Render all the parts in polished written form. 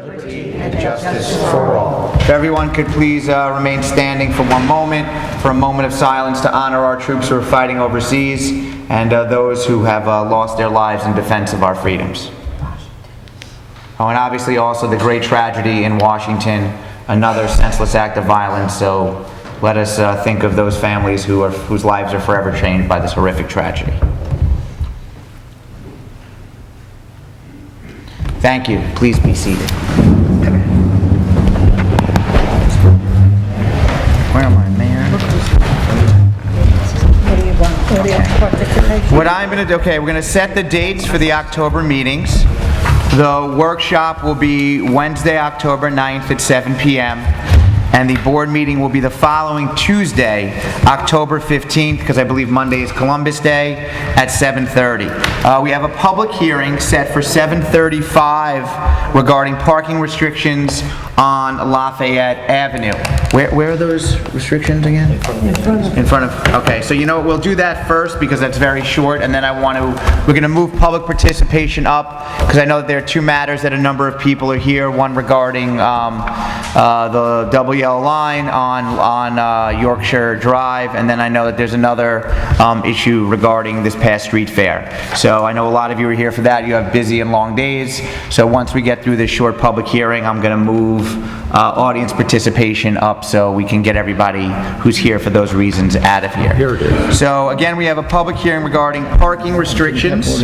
liberty and justice for all. If everyone could please remain standing for one moment, for a moment of silence to honor our troops who are fighting overseas and those who have lost their lives in defense of our freedoms. Oh, and obviously also the great tragedy in Washington, another senseless act of violence, so let us think of those families whose lives are forever changed by this horrific tragedy. Thank you. Please be seated. Where am I, Mayor? What I'm going to do, we're going to set the dates for the October meetings. The workshop will be Wednesday, October 9th at 7 p.m. And the board meeting will be the following Tuesday, October 15th, because I believe Monday is Columbus Day, at 7:30. We have a public hearing set for 7:35 regarding parking restrictions on Lafayette Avenue. Where are those restrictions again? In front of. Okay, so you know what, we'll do that first because that's very short, and then we're going to move public participation up because I know that there are two matters that a number of people are here. One regarding the double yellow line on Yorkshire Drive, and then I know that there's another issue regarding this past street fair. So I know a lot of you are here for that. You have busy and long days. So once we get through this short public hearing, I'm going to move audience participation up so we can get everybody who's here for those reasons out of here. Here it is. So again, we have a public hearing regarding parking restrictions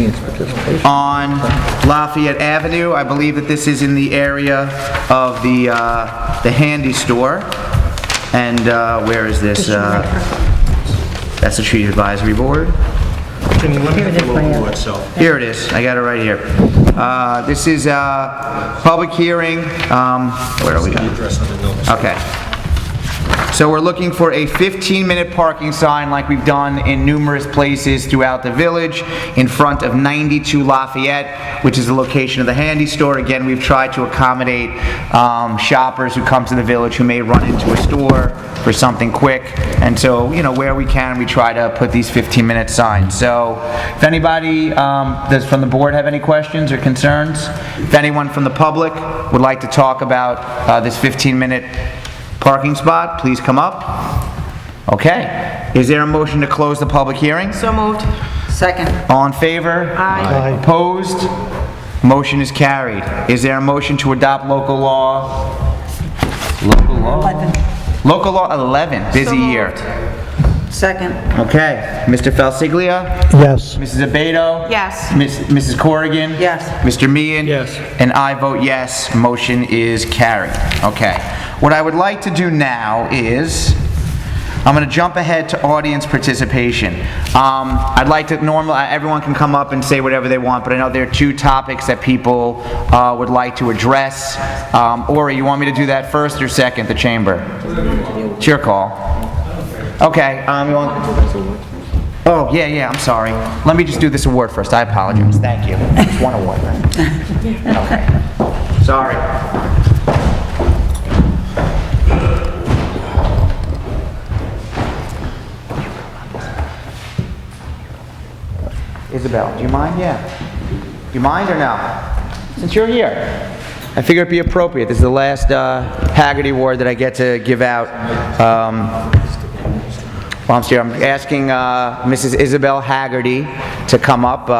on Lafayette Avenue. I believe that this is in the area of the handy store. And where is this? That's the Tree Advisory Board. Here it is. I got it right here. This is a public hearing. Where are we going? Okay. So we're looking for a 15-minute parking sign like we've done in numerous places throughout the village in front of 92 Lafayette, which is the location of the handy store. Again, we've tried to accommodate shoppers who come to the village who may run into a store for something quick. And so, you know, where we can, we try to put these 15-minute signs. So if anybody does from the board have any questions or concerns, if anyone from the public would like to talk about this 15-minute parking spot, please come up. Okay. Is there a motion to close the public hearing? So moved. Second. All in favor? Aye. Opposed? Motion is carried. Is there a motion to adopt local law? Local law? 11. Local law 11. Busy year. Second. Okay. Mr. Falciglia? Yes. Mrs. Abato? Yes. Mrs. Corrigan? Yes. Mr. Meehan? Yes. And I vote yes. Motion is carried. Okay. What I would like to do now is I'm going to jump ahead to audience participation. I'd like to everyone can come up and say whatever they want, but I know there are two topics that people would like to address. Ori, you want me to do that first or second, the chamber? It's your call. Okay. Oh, yeah, I'm sorry. Let me just do this award first. I apologize. Thank you. Just one award, right? Okay. Sorry. Isabel, do you mind? Yeah. Do you mind or no? Since you're here. I figure it'd be appropriate. This is the last Haggerty Award that I get to give out. While I'm here, I'm asking Mrs. Isabel Haggerty to come up.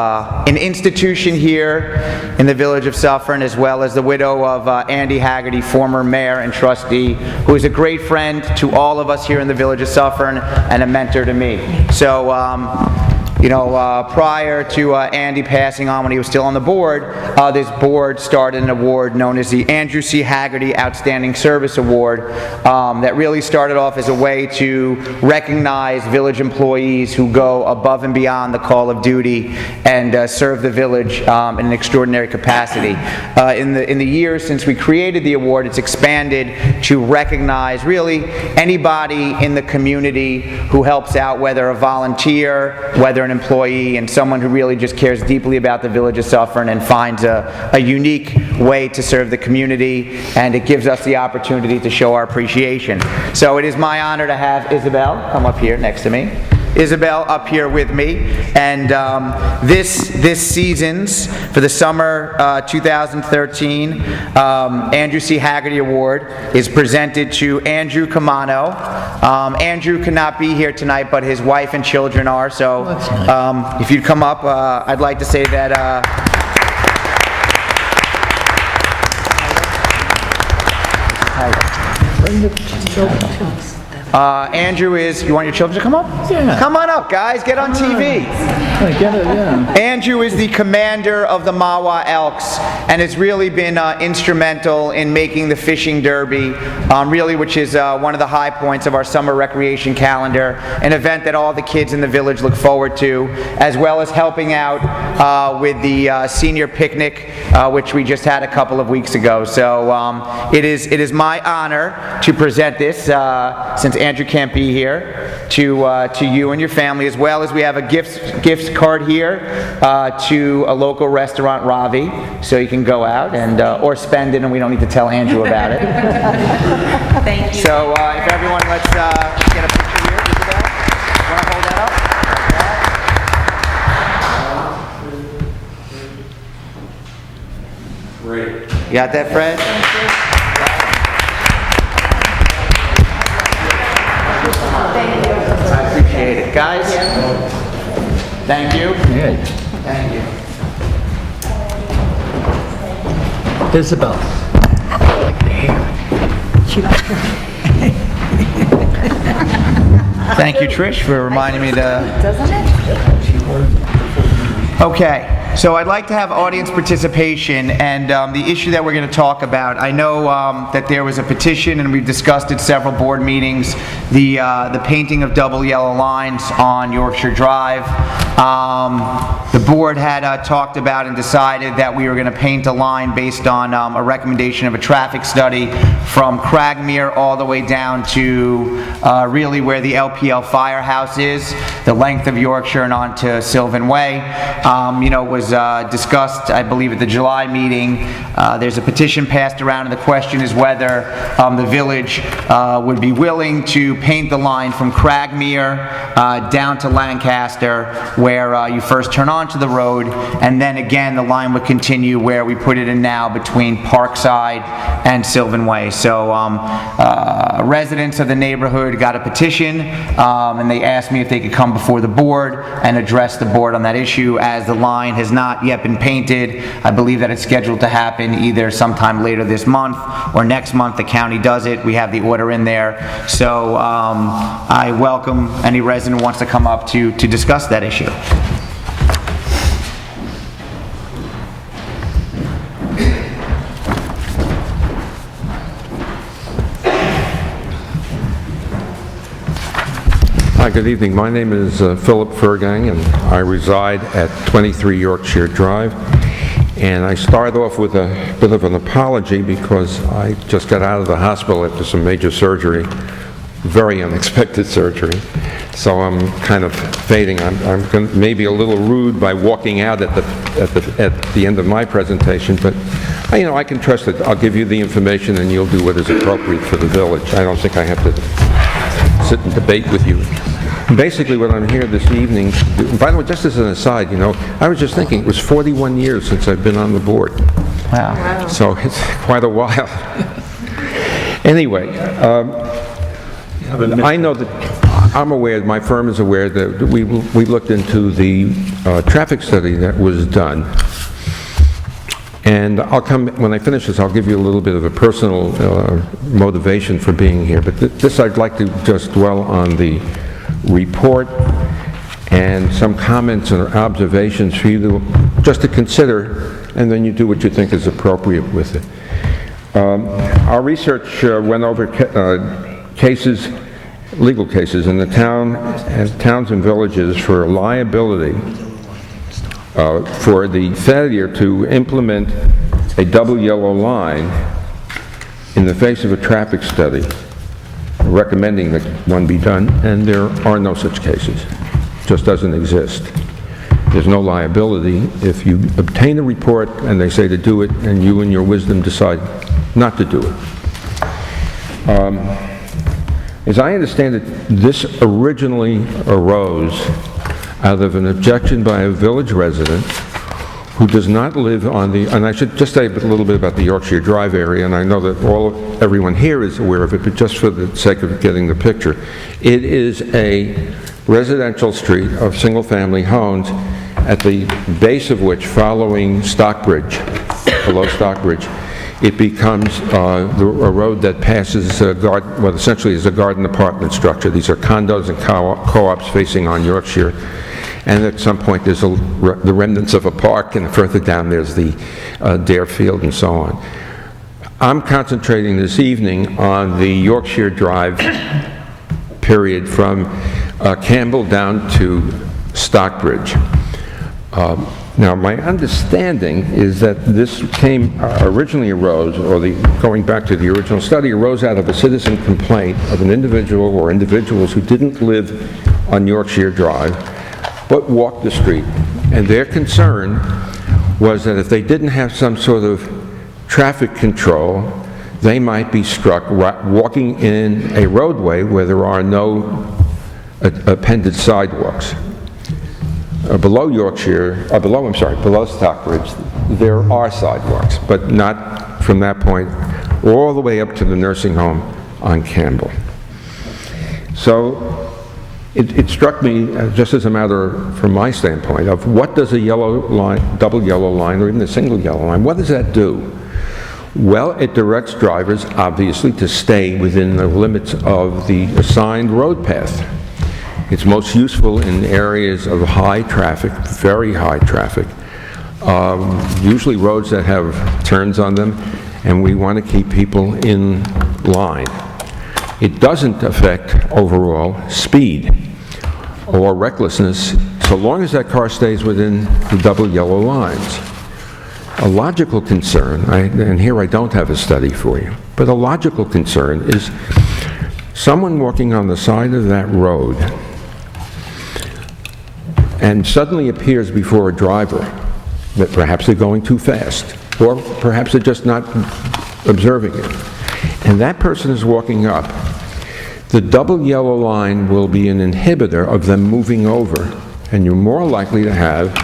An institution here in the village of Suffern, as well as the widow of Andy Haggerty, former mayor and trustee, who is a great friend to all of us here in the village of Suffern and a mentor to me. So, prior to Andy passing on when he was still on the board, this board started an award known as the Andrew C. Haggerty Outstanding Service Award that really started off as a way to recognize village employees who go above and beyond the call of duty and serve the village in an extraordinary capacity. In the years since we created the award, it's expanded to recognize really anybody in the community who helps out, whether a volunteer, whether an employee, and someone who really just cares deeply about the village of Suffern and finds a unique way to serve the community, and it gives us the opportunity to show our appreciation. So it is my honor to have Isabel come up here next to me. Isabel up here with me. And this season's, for the summer 2013, Andrew C. Haggerty Award is presented to Andrew Camano. Andrew cannot be here tonight, but his wife and children are. So if you'd come up, I'd like to say that... Andrew is, you want your children to come up? Yeah. Come on up, guys, get on TV. I get it, yeah. Andrew is the commander of the Mawa Elks and has really been instrumental in making the fishing derby, really, which is one of the high points of our summer recreation calendar, an event that all the kids in the village look forward to, as well as helping out with the senior picnic, which we just had a couple of weeks ago. So it is my honor to present this, since Andrew can't be here, to you and your family, as well as we have a gift card here to a local restaurant, Ravi, so you can go out and or spend it, and we don't need to tell Andrew about it. Thank you. So if everyone, let's get a picture here. Isabel, want to hold that up? Great. You got that, Fred? I appreciate it. Guys, thank you. Yeah. Thank you. Isabel. I like the hair. Thank you, Trish, for reminding me to... Doesn't it? Okay, so I'd like to have audience participation, and the issue that we're going to talk about, I know that there was a petition, and we've discussed it several board meetings, the painting of double yellow lines on Yorkshire Drive. The board had talked about and decided that we were going to paint a line based on a recommendation of a traffic study from Cragmere all the way down to really where the LPL firehouse is, the length of Yorkshire and on to Sylvan Way. Was discussed, I believe, at the July meeting. There's a petition passed around, and the question is whether the village would be willing to paint the line from Cragmere down to Lancaster, where you first turn onto the road, and then again the line would continue where we put it in now between Parkside and Sylvan Way. So residents of the neighborhood got a petition, and they asked me if they could come before the board and address the board on that issue, as the line has not yet been painted. I believe that it's scheduled to happen either sometime later this month or next month. The county does it. We have the order in there. So I welcome any resident who wants to come up to discuss that issue. Hi, good evening. My name is Philip Fergang, and I reside at 23 Yorkshire Drive. And I start off with a bit of an apology because I just got out of the hospital after some major surgery, very unexpected surgery. So I'm kind of fading. I'm maybe a little rude by walking out at the end of my presentation, but I can trust that I'll give you the information and you'll do what is appropriate for the village. I don't think I have to sit and debate with you. Basically, what I'm here this evening, by the way, just as an aside, I was just thinking, it was 41 years since I've been on the board. Wow. So it's quite a while. Anyway, I know that, I'm aware, my firm is aware that we looked into the traffic study that was done. And when I finish this, I'll give you a little bit of a personal motivation for being here. But this, I'd like to just dwell on the report and some comments and observations for you just to consider, and then you do what you think is appropriate with it. Our research went over legal cases in the towns and villages for liability for the failure to implement a double yellow line in the face of a traffic study recommending that one be done, and there are no such cases. It just doesn't exist. There's no liability if you obtain a report and they say to do it, and you in your wisdom decide not to do it. As I understand it, this originally arose out of an objection by a village resident who does not live on the, and I should just say a little bit about the Yorkshire Drive area, and I know that everyone here is aware of it, but just for the sake of getting the picture. It is a residential street of single-family homes at the base of which, following Stockbridge, below Stockbridge, it becomes a road that passes what essentially is a garden apartment structure. These are condos and co-ops facing on Yorkshire. And at some point, there's the remnants of a park, and further down, there's the Dare Field and so on. I'm concentrating this evening on the Yorkshire Drive period from Campbell down to Stockbridge. Now, my understanding is that this originally arose, or going back to the original study, arose out of a citizen complaint of an individual or individuals who didn't live on Yorkshire Drive, but walked the street. And their concern was that if they didn't have some sort of traffic control, they might be struck walking in a roadway where there are no appended sidewalks. Below Stockbridge, there are sidewalks, but not from that point all the way up to the nursing home on Campbell. So it struck me, just as a matter from my standpoint, of what does a yellow line, double yellow line, or even a single yellow line, what does that do? Well, it directs drivers, obviously, to stay within the limits of the assigned road path. It's most useful in areas of high traffic, very high traffic, usually roads that have turns on them, and we want to keep people in line. It doesn't affect overall speed or recklessness so long as that car stays within the double yellow lines. A logical concern, and here I don't have a study for you, but a logical concern is someone walking on the side of that road and suddenly appears before a driver that perhaps they're going too fast, or perhaps they're just not observing it. And that person is walking up. The double yellow line will be an inhibitor of them moving over, and you're more likely to have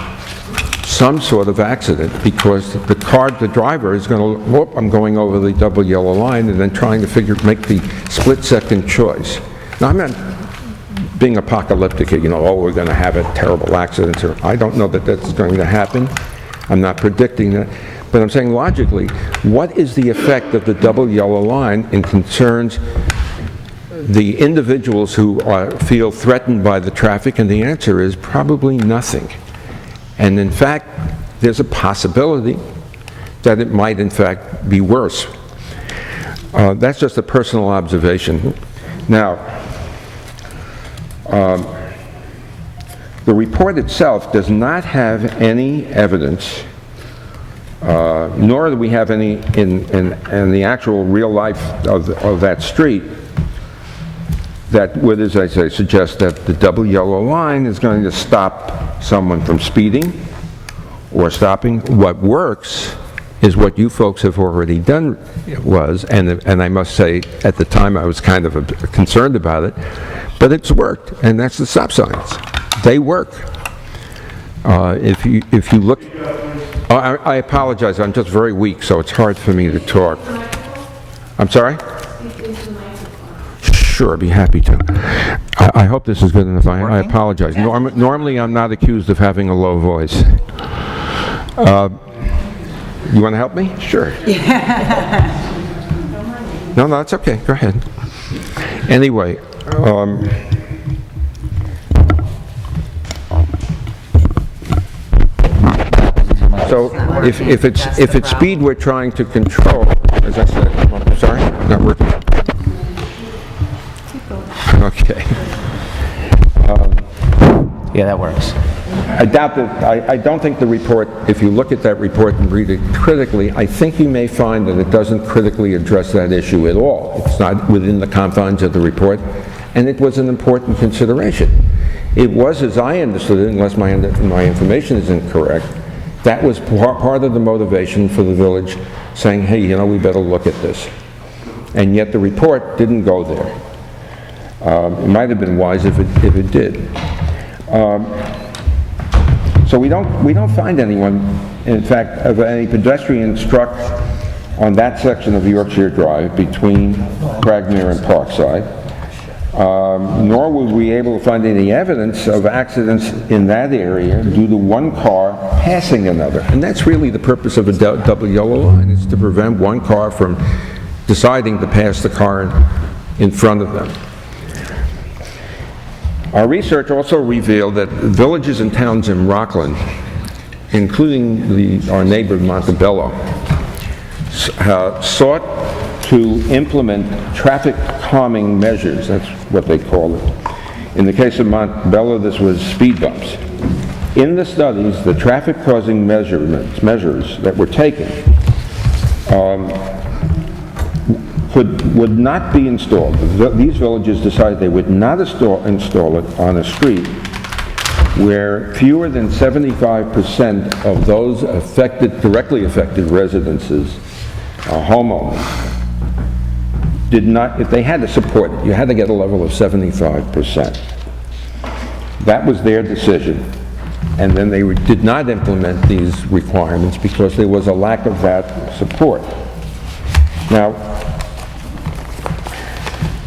some sort of accident because the driver is going to, I'm going over the double yellow line, and then trying to make the split-second choice. Now, I'm not being apocalyptic, we're going to have a terrible accident, or I don't know that that's going to happen. I'm not predicting that. But I'm saying logically, what is the effect of the double yellow line in concerns the individuals who feel threatened by the traffic? And the answer is probably nothing. And in fact, there's a possibility that it might in fact be worse. That's just a personal observation. Now, the report itself does not have any evidence, nor do we have any in the actual real life of that street, that would, as I say, suggest that the double yellow line is going to stop someone from speeding or stopping. What works is what you folks have already done and I must say, at the time I was kind of concerned about it, but it's worked, and that's the stop signs. They work. If you look, I apologize, I'm just very weak, so it's hard for me to talk. I'm sorry? Sure, I'd be happy to. I hope this is good enough. I apologize. Normally I'm not accused of having a low voice. You want to help me? Sure. No, it's okay. Go ahead. Anyway, so if it's speed we're trying to control, as I said, sorry, not working. Okay. Yeah, that works. I doubt that, I don't think the report, if you look at that report and read it critically, I think you may find that it doesn't critically address that issue at all. It's not within the confines of the report, and it was an important consideration. It was, as I understood it, unless my information is incorrect, that was part of the motivation for the village saying, hey, we better look at this. And yet the report didn't go there. It might have been wise if it did. So we don't find anyone, in fact, of any pedestrian struck on that section of Yorkshire Drive between Cragmere and Parkside, nor were we able to find any evidence of accidents in that area due to one car passing another. And that's really the purpose of a double yellow line, is to prevent one car from deciding to pass the car in front of them. Our research also revealed that villages and towns in Rockland, including our neighbor Montebello, sought to implement traffic calming measures. That's what they call it. In the case of Montebello, this was speed bumps. In the studies, the traffic causing measures that were taken would not be installed. These villages decided they would not install it on a street where fewer than 75% of those directly affected residences, homeowners, did not, if they had to support it, you had to get a level of 75%. That was their decision. And then they did not implement these requirements because there was a lack of that support. Now,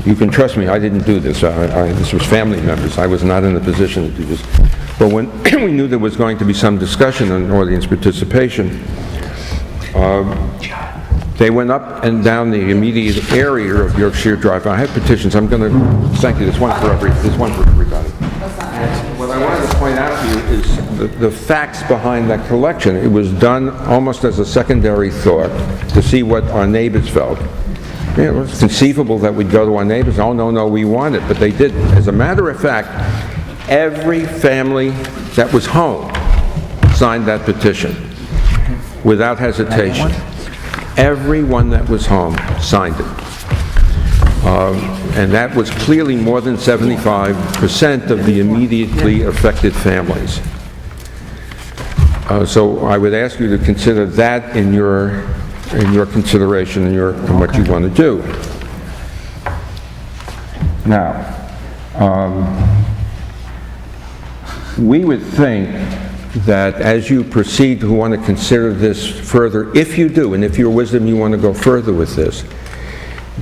you can trust me, I didn't do this. This was family members. I was not in a position to do this. But when we knew there was going to be some discussion and audience participation, they went up and down the immediate area of Yorkshire Drive. I have petitions. I'm going to thank you. There's one for everybody. What I wanted to point out to you is the facts behind that collection. It was done almost as a secondary thought to see what our neighbors felt. It was conceivable that we'd go to our neighbors, oh, no, we want it, but they didn't. As a matter of fact, every family that was home signed that petition without hesitation. Everyone that was home signed it. And that was clearly more than 75% of the immediately affected families. So I would ask you to consider that in your consideration and what you want to do. Now, we would think that as you proceed to want to consider this further, if you do, and if your wisdom you want to go further with this,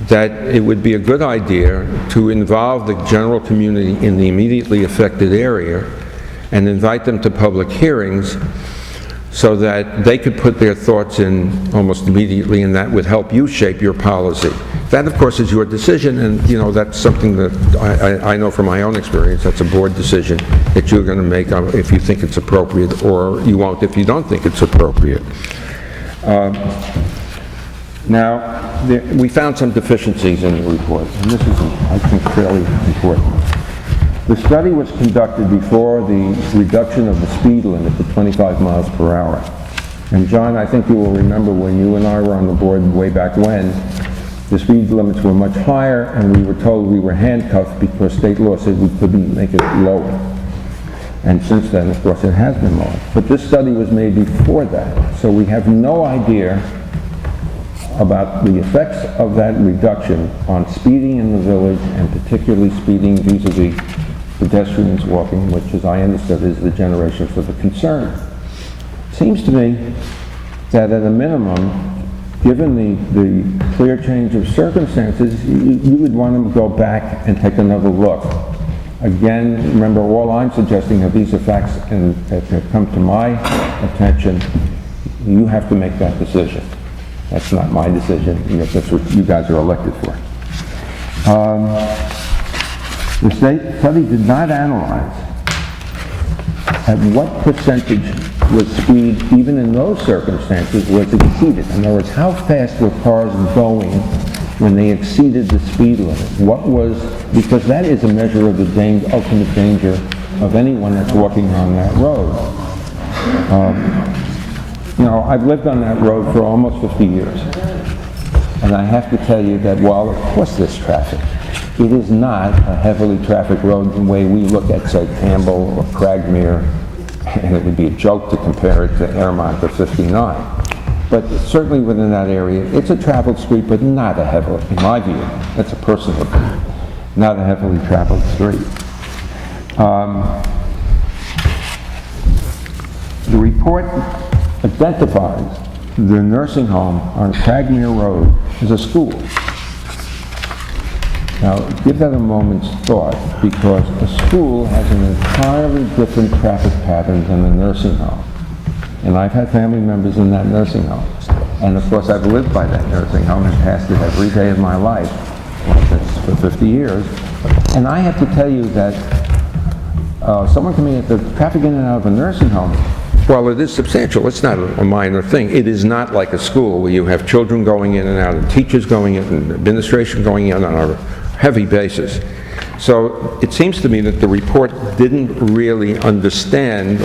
that it would be a good idea to involve the general community in the immediately affected area and invite them to public hearings so that they could put their thoughts in almost immediately, and that would help you shape your policy. That, of course, is your decision, and that's something that I know from my own experience. That's a board decision that you're going to make if you think it's appropriate, or you won't if you don't think it's appropriate. Now, we found some deficiencies in the report, and this is, I think, fairly important. The study was conducted before the reduction of the speed limit to 25 miles per hour. And John, I think you will remember when you and I were on the board way back when, the speed limits were much higher, and we were told we were handcuffed because state law said we couldn't make it lower. And since then, of course, it has been lowered. But this study was made before that, so we have no idea about the effects of that reduction on speeding in the village, and particularly speeding vis-a-vis pedestrians walking, which, as I understood, is the generation for the concern. Seems to me that at a minimum, given the clear change of circumstances, you would want to go back and take another look. Again, remember, all I'm suggesting are these are facts that have come to my attention. You have to make that decision. That's not my decision. That's what you guys are elected for. The study did not analyze at what percentage was speed, even in those circumstances, was exceeded. In other words, how fast were cars going when they exceeded the speed limit? What was, because that is a measure of the ultimate danger of anyone that's walking on that road. I've lived on that road for almost 50 years. And I have to tell you that while, of course, there's traffic, it is not a heavily trafficked road the way we look at, say, Campbell or Cragmere, and it would be a joke to compare it to Airmont or 59. But certainly within that area, it's a traveled street, but not a heavily, in my view. That's a personal opinion. not a heavily traveled street. The report identifies the nursing home on Cragmere Road as a school. Now, give that a moment's thought, because a school has an entirely different traffic pattern than a nursing home. And I've had family members in that nursing home. And of course, I've lived by that nursing home and passed it every day of my life for 50 years. And I have to tell you that someone coming at the traffic in and out of a nursing home, while it is substantial, it's not a minor thing. It is not like a school where you have children going in and out, and teachers going in, and administration going in on a heavy basis. So it seems to me that the report didn't really understand,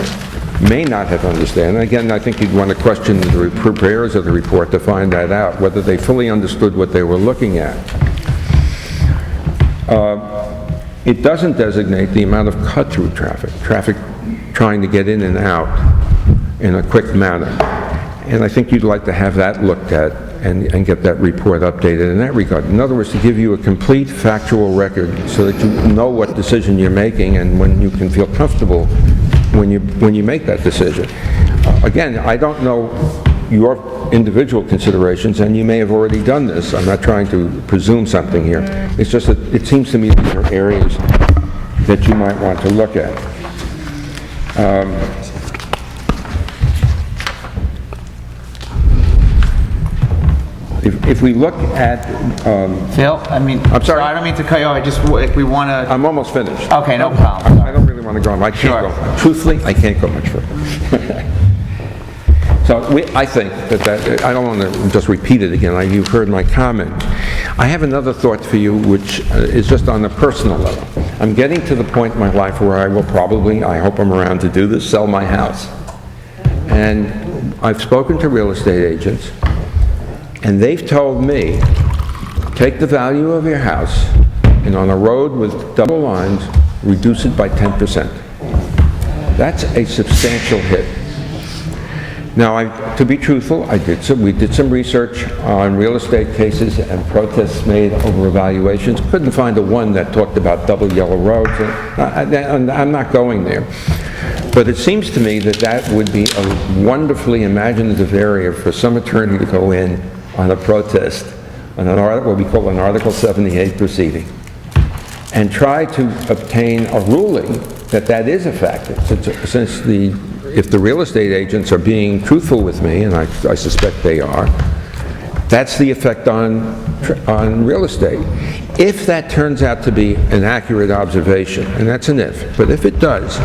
may not have understood. And again, I think you'd want to question the preparers of the report to find that out, whether they fully understood what they were looking at. It doesn't designate the amount of cut-through traffic trying to get in and out in a quick manner. And I think you'd like to have that looked at and get that report updated in that regard. In other words, to give you a complete factual record so that you know what decision you're making and when you can feel comfortable when you make that decision. Again, I don't know your individual considerations, and you may have already done this. I'm not trying to presume something here. It's just that it seems to me that there are areas that you might want to look at. If we look at... Phil, I'm sorry. I don't mean to cut you off, if we want to... I'm almost finished. Okay, no problem. I don't really want to go on. I can't go. Truthfully, I can't go much further. So I think that I don't want to just repeat it again. You've heard my comment. I have another thought for you, which is just on a personal level. I'm getting to the point in my life where I will probably, I hope I'm around to do this, sell my house. And I've spoken to real estate agents, and they've told me, take the value of your house, and on a road with double lines, reduce it by 10%. That's a substantial hit. Now, to be truthful, we did some research on real estate cases and protests made over evaluations. Couldn't find a one that talked about double yellow roads, and I'm not going there. But it seems to me that that would be a wonderfully imaginative area for some attorney to go in on a protest, on what we call an Article 78 proceeding, and try to obtain a ruling that is a factor, since if the real estate agents are being truthful with me, and I suspect they are, that's the effect on real estate. If that turns out to be an accurate observation, and that's an if, but if it does,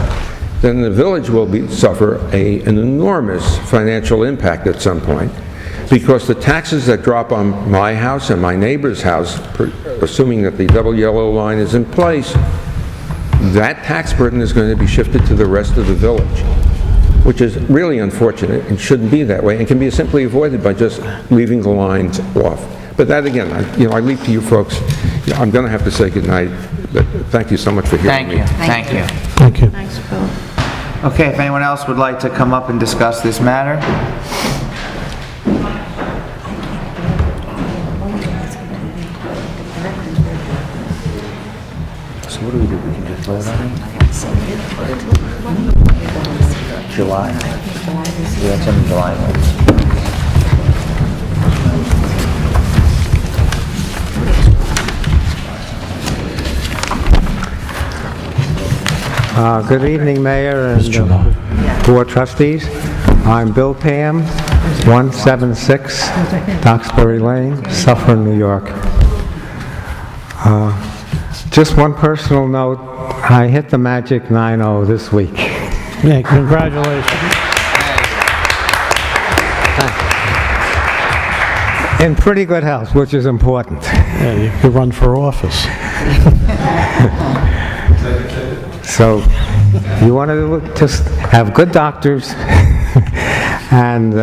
then the village will suffer an enormous financial impact at some point, because the taxes that drop on my house and my neighbor's house, assuming that the double yellow line is in place, that tax burden is going to be shifted to the rest of the village, which is really unfortunate and shouldn't be that way, and can be simply avoided by just leaving the lines off. But that, again, I leave to you folks. I'm going to have to say goodnight, but thank you so much for hearing me. Thank you. Thank you. Thanks, Phil. Okay, if anyone else would like to come up and discuss this matter? So what do we do? We can just vote on it? July? We have some in July. Good evening, Mayor and Board Trustees. I'm Bill Pam, 176 Duxbury Lane, Suffern, New York. Just one personal note, I hit the magic 9-0 this week. Yeah, congratulations. In pretty good health, which is important. Yeah, you could run for office. So you want to just have good doctors and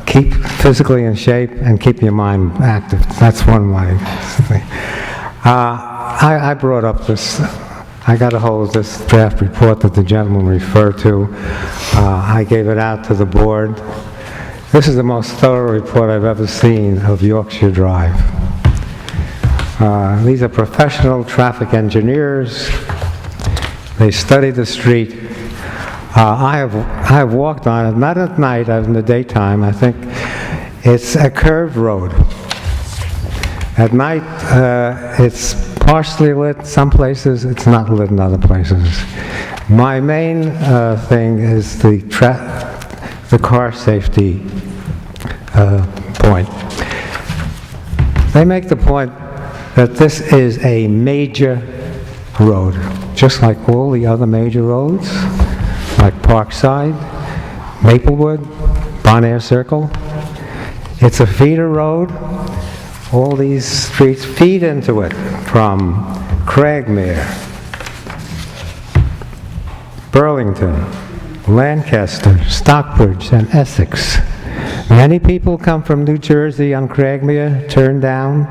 keep physically in shape and keep your mind active. That's one way. I brought up this, I got a hold of this draft report that the gentleman referred to. I gave it out to the board. This is the most thorough report I've ever seen of Yorkshire Drive. These are professional traffic engineers. They study the street. I have walked on it, not at night, in the daytime. I think it's a curved road. At night, it's partially lit. Some places, it's not lit in other places. My main thing is the car safety point. They make the point that this is a major road, just like all the other major roads, like Parkside, Maplewood, Bonaire Circle. It's a feeder road. All these streets feed into it from Cragmere, Burlington, Lancaster, Stockbridge, and Essex. Many people come from New Jersey on Cragmere, turn down,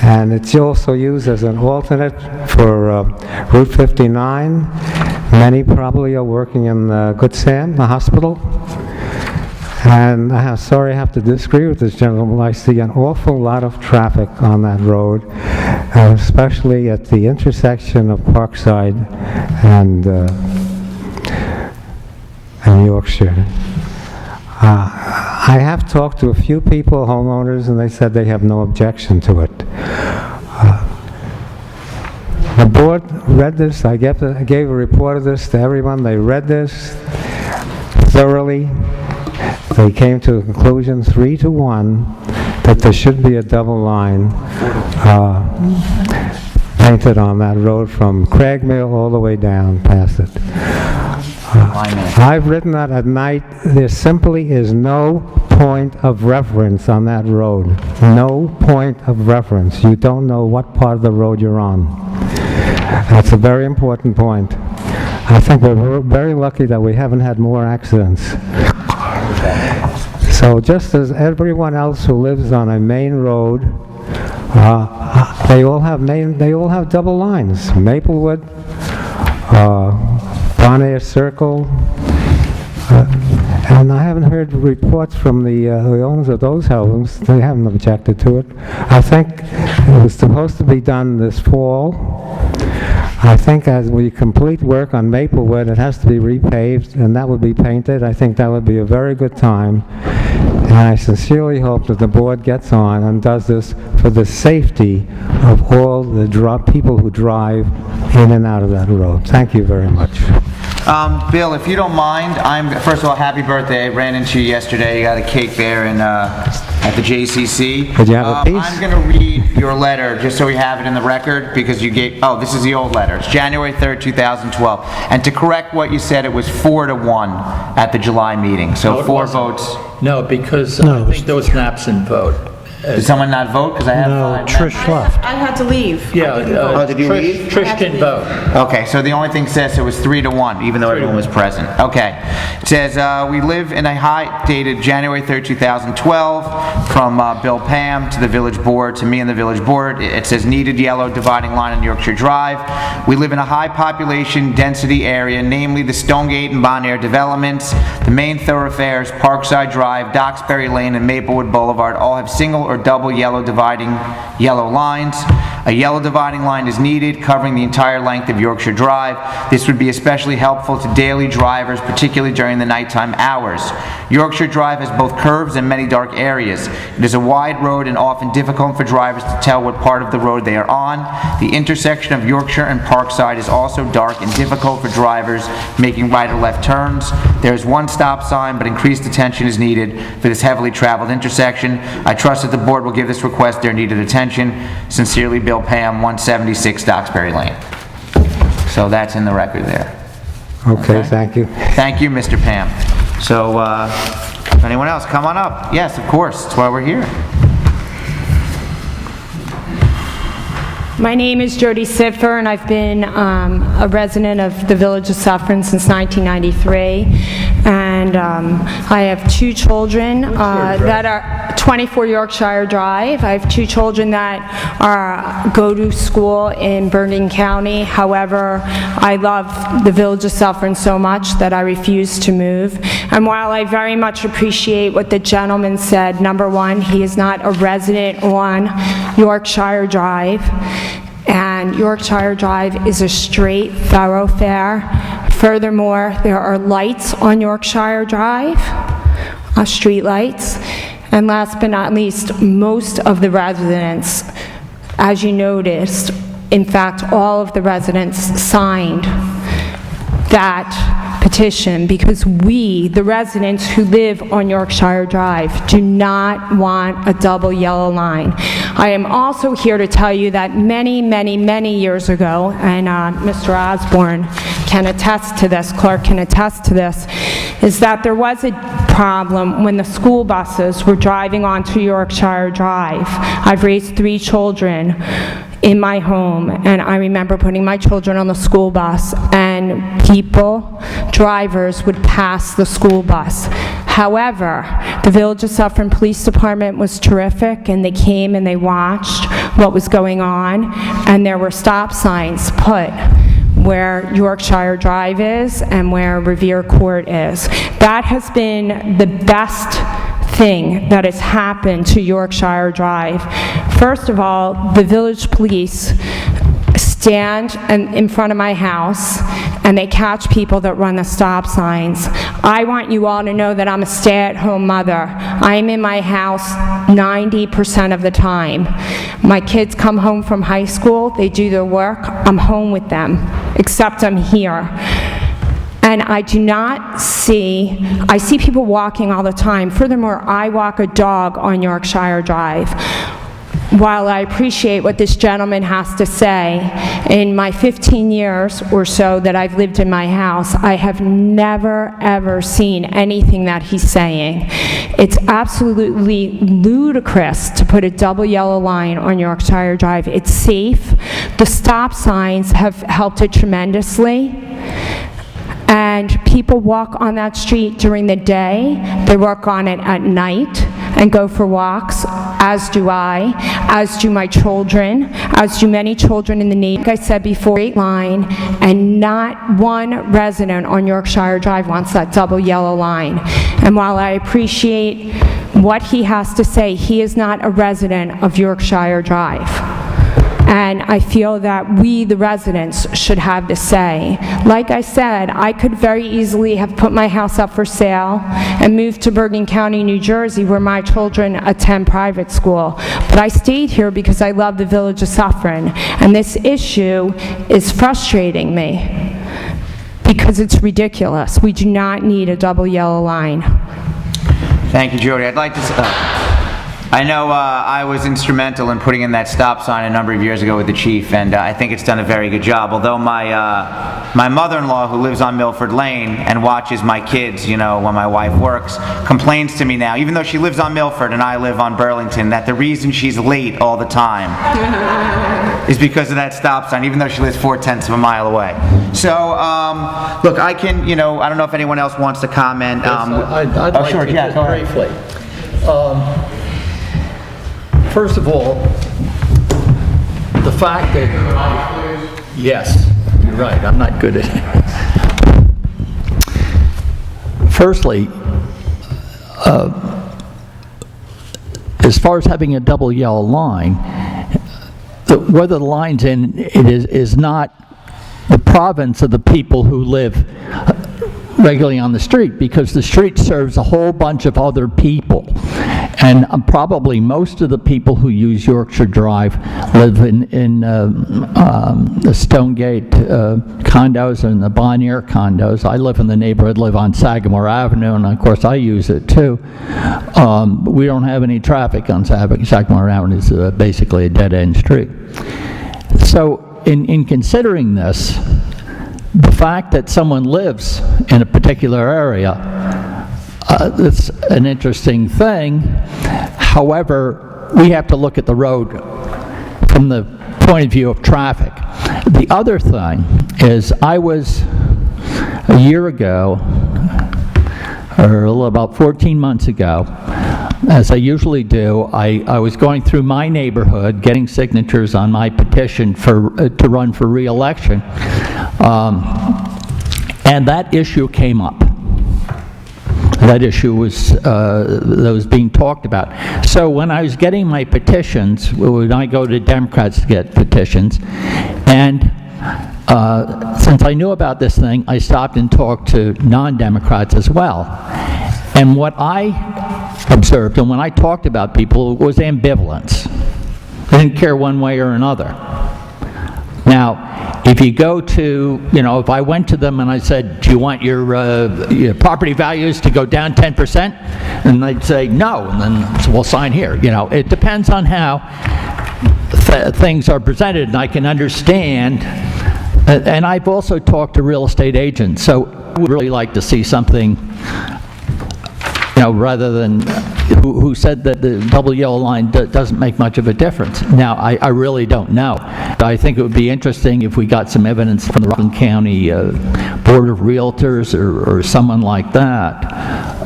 and it's also used as an alternate for Route 59. Many probably are working in Good Sam, the hospital. And I'm sorry I have to disagree with this gentleman. I see an awful lot of traffic on that road, especially at the intersection of Parkside and Yorkshire. I have talked to a few people, homeowners, and they said they have no objection to it. The board read this. I gave a report of this to everyone. They read this thoroughly. They came to a conclusion 3-1 that there should be a double line painted on that road from Cragmere all the way down past it. I've written that at night. There simply is no point of reference on that road. No point of reference. You don't know what part of the road you're on. That's a very important point. I think we're very lucky that we haven't had more accidents. So just as everyone else who lives on a main road, they all have double lines. Maplewood, Bonaire Circle, and I haven't heard reports from the owners of those homes. They haven't objected to it. I think it was supposed to be done this fall. I think as we complete work on Maplewood, it has to be repaved, and that would be painted. I think that would be a very good time. And I sincerely hope that the board gets on and does this for the safety of all the people who drive in and out of that road. Thank you very much. Bill, if you don't mind, first of all, happy birthday. I ran into you yesterday. You got a cake there at the JCC. Did you have a piece? I'm going to read your letter just so we have it in the record because you gave, this is the old letter. It's January 3rd, 2012. And to correct what you said, it was 4-1 at the July meeting. So No, it 4 wasn't. votes. No, because No, I think there was an absent vote. Did someone not vote? Because I have No, 5 Trish members. left. I had to leave. Yeah. did you leave? Trish didn't vote. Okay, so the only thing says it was 3-1, even though everyone was present. Okay. It says, we live in a dated January 3rd, 2012, from Bill Pam to the village board, to me and the village board. It says needed yellow dividing line on Yorkshire Drive. We live in a high population density area, namely the Stonegate and Bonaire developments. The main thoroughfares, Parkside Drive, Doxbury Lane, and Maplewood Boulevard all have single or double dividing yellow lines. A yellow dividing line is needed, covering the entire length of Yorkshire Drive. This would be especially helpful to daily drivers, particularly during the nighttime hours. Yorkshire Drive has both curves and many dark areas. It is a wide road and often difficult for drivers to tell what part of the road they are on. The intersection of Yorkshire and Parkside is also dark and difficult for drivers making right or left turns. There is one stop sign, but increased attention is needed for this heavily traveled intersection. I trust that the board will give this request their needed attention. Sincerely, Bill Pam, 176 Doxbury Lane. So that's in the record there. Okay, thank you. Thank you, Mr. Pam. So, anyone else, come on up. Yes, of course, that's why we're here. My name is Jody Siffer, and I've been a resident of the village of Suffern since 1993. and I have 2 children that are 24 Yorkshire Drive. I have 2 children that go to school in Bergen County. However, I love the village of Suffern so much that I refuse to move. And while I very much appreciate what the gentleman said, number one, he is not a resident on Yorkshire Drive, and Yorkshire Drive is a straight thoroughfare. Furthermore, there are lights on Yorkshire Drive, street lights. And last but not least, most of the residents, as you noticed, in fact, all of the residents signed that petition because we, the residents who live on Yorkshire Drive, do not want a double yellow line. I am also here to tell you that many, many, many years ago, and Mr. Osborne can attest to this, Clerk can attest to this, is that there was a problem when the school buses were driving onto Yorkshire Drive. I've raised 3 children in my home, and I remember putting my children on the school bus, and drivers would pass the school bus. However, the Village of Suffern Police Department was terrific, and they came and they watched what was going on, and there were stop signs put where Yorkshire Drive is and where Revere Court is. That has been the best thing that has happened to Yorkshire Drive. First of all, the village police stand in front of my house and they catch people that run the stop signs. I want you all to know that I'm a stay-at-home mother. I'm in my house 90% of the time. My kids come home from high school, they do their work, I'm home with them, except I'm here. And I see people walking all the time. Furthermore, I walk a dog on Yorkshire Drive. While I appreciate what this gentleman has to say, in my 15 years or so that I've lived in my house, I have never, ever seen anything that he's saying. It's absolutely ludicrous to put a double yellow line on Yorkshire Drive. It's safe. The stop signs have helped it tremendously. And people walk on that street during the day. They work on it at night and go for walks, as do I, as do my children, as do many children in the neighborhood. Like I said before, straight line, and not one resident on Yorkshire Drive wants that double yellow line. And while I appreciate what he has to say, he is not a resident of Yorkshire Drive. And I feel that we, the residents, should have the say. Like I said, I could very easily have put my house up for sale and moved to Bergen County, New Jersey, where my children attend private school. But I stayed here because I love the Village of Suffern. And this issue is frustrating me because it's ridiculous. We do not need a double yellow line. Thank you, Jody. I'd like to... I know I was instrumental in putting in that stop sign a number of years ago with the chief, and I think it's done a very good job. Although my mother-in-law, who lives on Milford Lane and watches my kids, when my wife works, complains to me now, even though she lives on Milford and I live on Burlington, that the reason she's late all the time is because of that stop sign, even though she lives 4/10 of a mile away. So, look, I can, I don't know if anyone else wants to comment. I'd like sure, to yeah, just go ahead. briefly. First of all, the fact that, yes, you're right, I'm not good at it. Firstly, as far as having a double yellow line, whether the line's in it is not the province of the people who live regularly on the street, because the street serves a whole bunch of other people. And probably most of the people who use Yorkshire Drive live in the Stonegate condos and the Bonnier condos. I live in the neighborhood, live on Sagamore Avenue, and of course I use it too. We don't have any traffic on Sagamore Avenue. It's basically a dead-end street. So in considering this, the fact that someone lives in a particular area, it's an interesting thing. However, we have to look at the road from the point of view of traffic. The other thing is, I was, a year ago, or about 14 months ago, as I usually do, I was going through my neighborhood, getting signatures on my petition to run for re-election, and that issue came up. That issue was being talked about. So when I was getting my petitions, when I go to Democrats to get petitions, and since I knew about this thing, I stopped and talked to non-Democrats as well. And what I observed, and when I talked about people, was ambivalence. They didn't care one way or another. Now, if you go to, if I went to them and I said, do you want your property values to go down 10%? And they'd say no, and then we'll sign here. It depends on how things are presented, and I can understand. And I've also talked to real estate agents, so I would really like to see something, rather than who said that the double yellow line doesn't make much of a difference. Now, I really don't know. I think it would be interesting if we got some evidence from the Rockland County Board of Realtors or someone like that.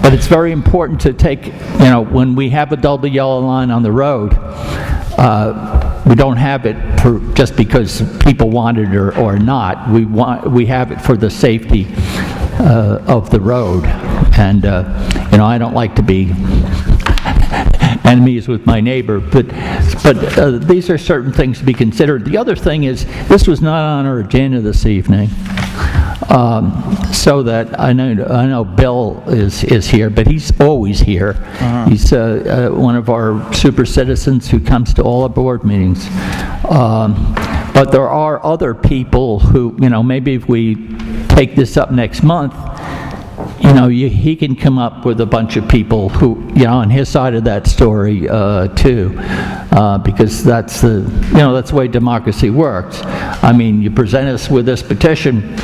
But it's very important to take, when we have a double yellow line on the road, we don't have it just because people want it or not. We have it for the safety of the road. And, I don't like to be enemies with my neighbor, but these are certain things to be considered. The other thing is, this was not on our agenda this evening, so that I know Bill is here, but he's always here. He's one of our super citizens who comes to all our board meetings. But there are other people who, maybe if we take this up next month, he can come up with a bunch of people who, on his side of that story, too, because that's the way democracy works. I mean, you present us with this petition,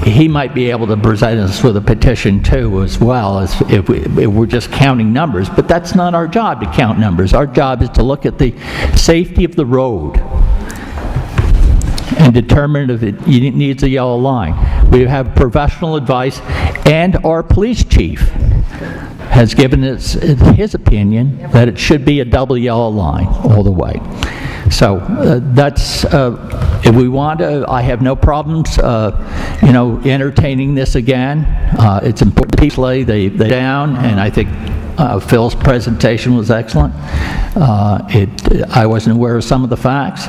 he might be able to present us with a petition, too, as well, as if we're just counting numbers. But that's not our job, to count numbers. Our job is to look at the safety of the road and determine if it needs a yellow line. We have professional advice, and our police chief has given us his opinion that it should be a double yellow line all the way. So that's, if we want to, I have no problems, entertaining this again. It's important to play they down, and I think Phil's presentation was excellent. I wasn't aware of some of the facts.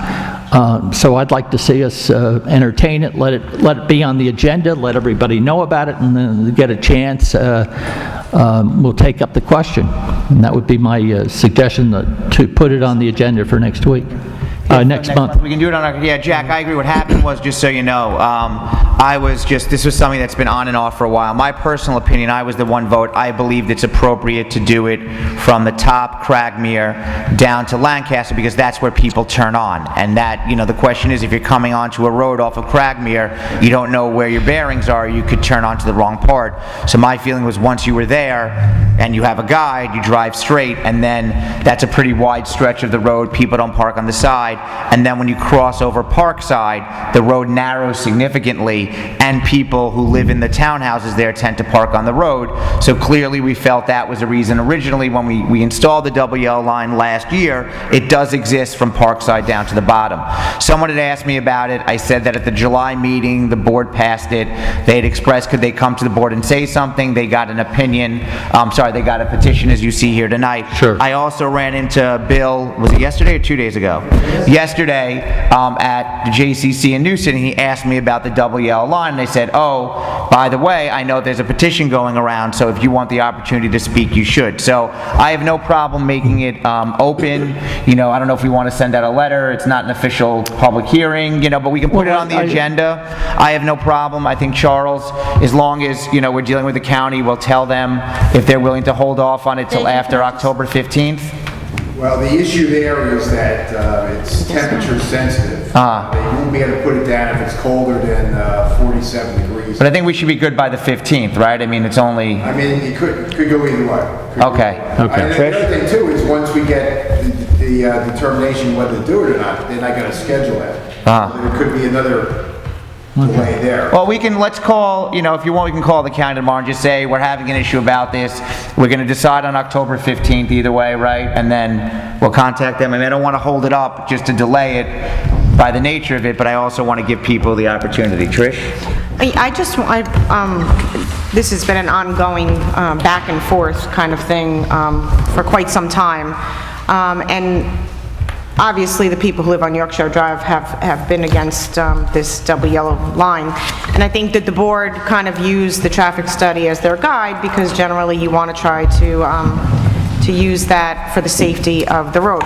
So I'd like to see us entertain it, let it be on the agenda, let everybody know about it, and then get a chance, we'll take up the question. And that would be my suggestion, to put it on the agenda for next week. Next month. We can do it on our, Jack, I agree. What happened was, just so you know, this was something that's been on and off for a while. My personal opinion, I was the one vote. I believed it's appropriate to do it from the top Cragmere down to Lancaster, because that's where people turn on. And that, the question is, if you're coming onto a road off of Cragmere, you don't know where your bearings are, you could turn onto the wrong part. So my feeling was, once you were there and you have a guide, you drive straight, and then that's a pretty wide stretch of the road. People don't park on the side. And then when you cross over Parkside, the road narrows significantly, and people who live in the townhouses there tend to park on the road. So clearly we felt that was a reason. Originally, when we installed the double yellow line last year, it does exist from Parkside down to the bottom. Someone had asked me about it. I said that at the July meeting, the board passed it. They had expressed, could they come to the board and say something? They got an opinion. They got a petition, as you see here tonight. Sure. I also ran into Bill, was it yesterday or 2 days ago? Yesterday at the JCC in Newton, he asked me about the double yellow line, and they said, oh, by the way, I know there's a petition going around, so if you want the opportunity to speak, you should. So I have no problem making it open. I don't know if we want to send out a letter. It's not an official public hearing, but we can put it on the agenda. I have no problem. I think Charles, as long as, we're dealing with the county, we'll tell them if they're willing to hold off on it till after October 15th. Well, the issue there is that it's temperature sensitive. They won't be able to put it down if it's colder than 47 degrees. But I think we should be good by the 15th, right? I mean, it's only... it could go either way. Okay. And the other thing, too, is once we get the determination whether to do it or not, then I got to schedule it. There could be another delay there. Well, let's call, if you want, we can call the county tomorrow and just say, we're having an issue about this. We're going to decide on October 15th either way, right? And then we'll contact them. I mean, I don't want to hold it up just to delay it by the nature of it, but I also want to give people the opportunity. Trish? This has been an ongoing back and forth kind of thing for quite some time. And obviously, the people who live on Yorkshire Drive have been against this double yellow line. And I think that the board kind of used the traffic study as their guide, because generally you want to try to use that for the safety of the road.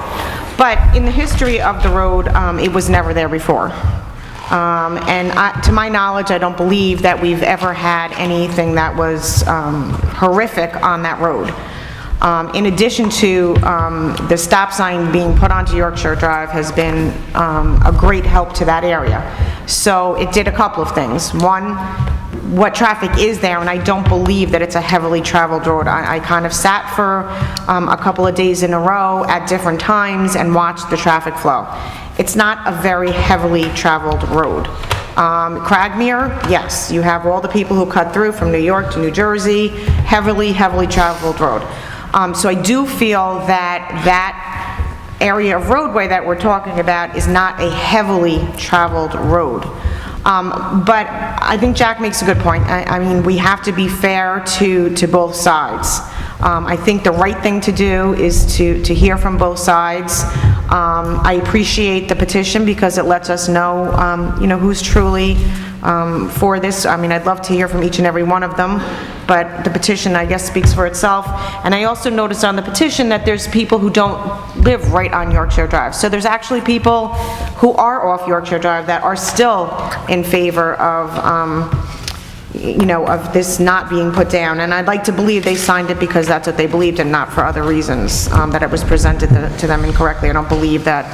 But in the history of the road, it was never there before. To my knowledge, I don't believe that we've ever had anything that was horrific on that road. In addition to the stop sign being put onto Yorkshire Drive has been a great help to that area. So it did a couple of things. One, what traffic is there, and I don't believe that it's a heavily traveled road. I kind of sat for a couple of days in a row at different times and watched the traffic flow. It's not a very heavily traveled road. Cragmere, yes, you have all the people who cut through from New York to New Jersey, heavily traveled road. So I do feel that area of roadway that we're talking about is not a heavily traveled road. But I think Jack makes a good point. I mean, we have to be fair to both sides. I think the right thing to do is to hear from both sides. I appreciate the petition because it lets us know, who's truly for this. I mean, I'd love to hear from each and every one of them, but the petition, I guess, speaks for itself. And I also noticed on the petition that there's people who don't live right on Yorkshire Drive. So there's actually people who are off Yorkshire Drive that are still in favor of, of this not being put down. And I'd like to believe they signed it because that's what they believed and not for other reasons, that it was presented to them incorrectly. I don't believe that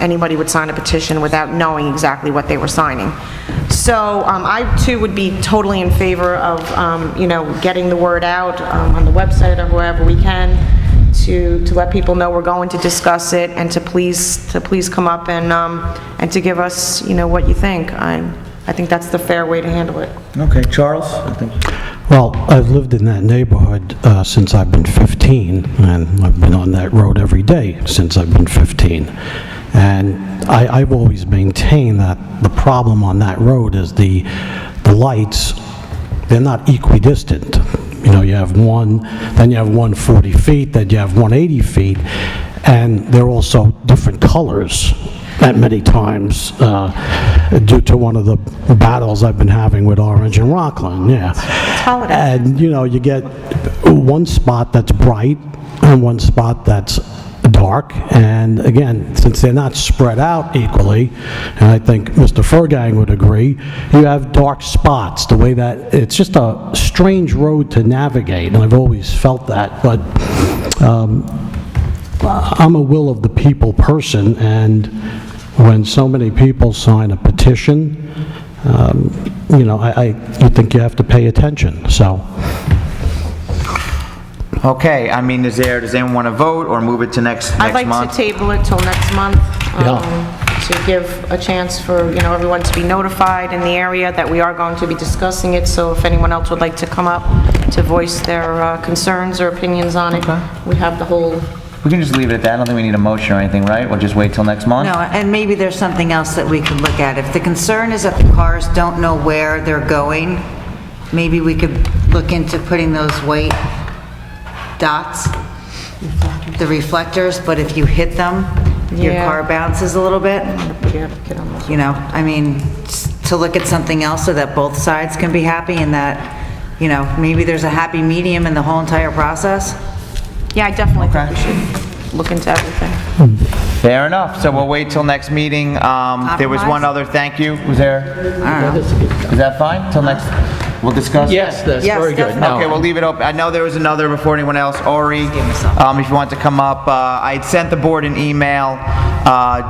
anybody would sign a petition without knowing exactly what they were signing. So I too would be totally in favor of, getting the word out on the website or wherever we can to let people know we're going to discuss it, and to please come up and to give us, what you think. I think that's the fair way to handle it. Okay, Charles? Well, I've lived in that neighborhood since I've been 15, and I've been on that road every day since I've been 15. And I've always maintained that the problem on that road is the lights, they're not equidistant. You have one, then you have 140 feet, then you have 180 feet, and they're also different colors at many times due to one of the battles I've been having with Orange and Rockland, yeah. It's holiday. And, you get one spot that's bright and one spot that's dark, and again, since they're not spread out equally, and I think Mr. Fergang would agree, you have dark spots, the way that, it's just a strange road to navigate, and I've always felt that, but I'm a will of the people person, and when so many people sign a petition, I think you have to pay attention, so. Okay, I mean, does anyone want to vote or move it to next month? I'd like to table it till next month, to give a chance for, everyone to be notified in the area that we are going to be discussing it, so if anyone else would like to come up to voice their concerns or opinions on it, we have the whole... We can just leave it at that. I don't think we need a motion or anything, right? We'll just wait till next month? No, and maybe there's something else that we could look at. If the concern is that the cars don't know where they're going, maybe we could look into putting those white dots, the reflectors, but if you hit them, your car bounces a little bit. I mean, to look at something else so that both sides can be happy, and that, maybe there's a happy medium in the whole entire process. Yeah, I definitely think we should look into everything. Fair enough. So we'll wait till next meeting. There was one other thank you. Was there? I don't know. Is that fine? Till next, we'll discuss? Yes, that's Yes, very good. definitely. Okay, we'll leave it open. I know there was another before anyone else. Ori, if you want to come up, I had sent the board an email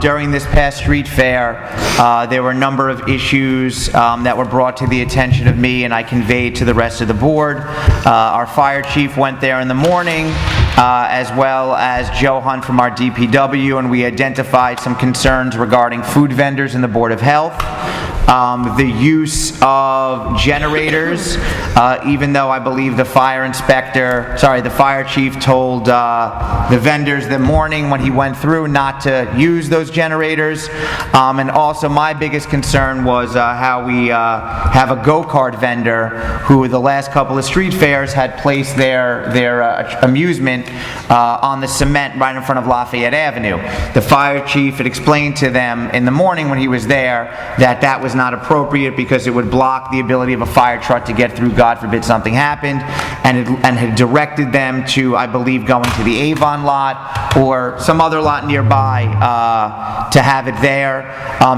during this past street fair. There were a number of issues that were brought to the attention of me, and I conveyed to the rest of the board. Our fire chief went there in the morning, as well as Joe Hunt from our DPW, and we identified some concerns regarding food vendors in the Board of Health. the use of generators, even though I believe the fire chief told the vendors the morning when he went through not to use those generators. And also my biggest concern was how we have a go-kart vendor who the last couple of street fairs had placed their amusement on the cement right in front of Lafayette Avenue. The fire chief had explained to them in the morning when he was there that that was not appropriate because it would block the ability of a fire truck to get through, God forbid something happened, and had directed them to, I believe, going to the Avon lot or some other lot nearby to have it there.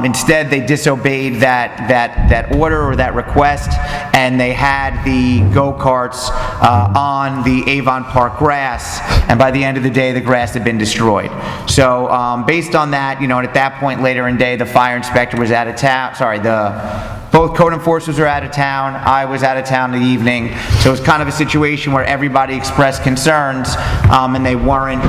Instead, they disobeyed that order or that request, and they had the go-karts on the Avon Park grass, and by the end of the day, the grass had been destroyed. So based on that, and at that point later in the day, the fire inspector was out of town, both code enforcers were out of town, I was out of town in the evening, so it was kind of a situation where everybody expressed concerns and they weren't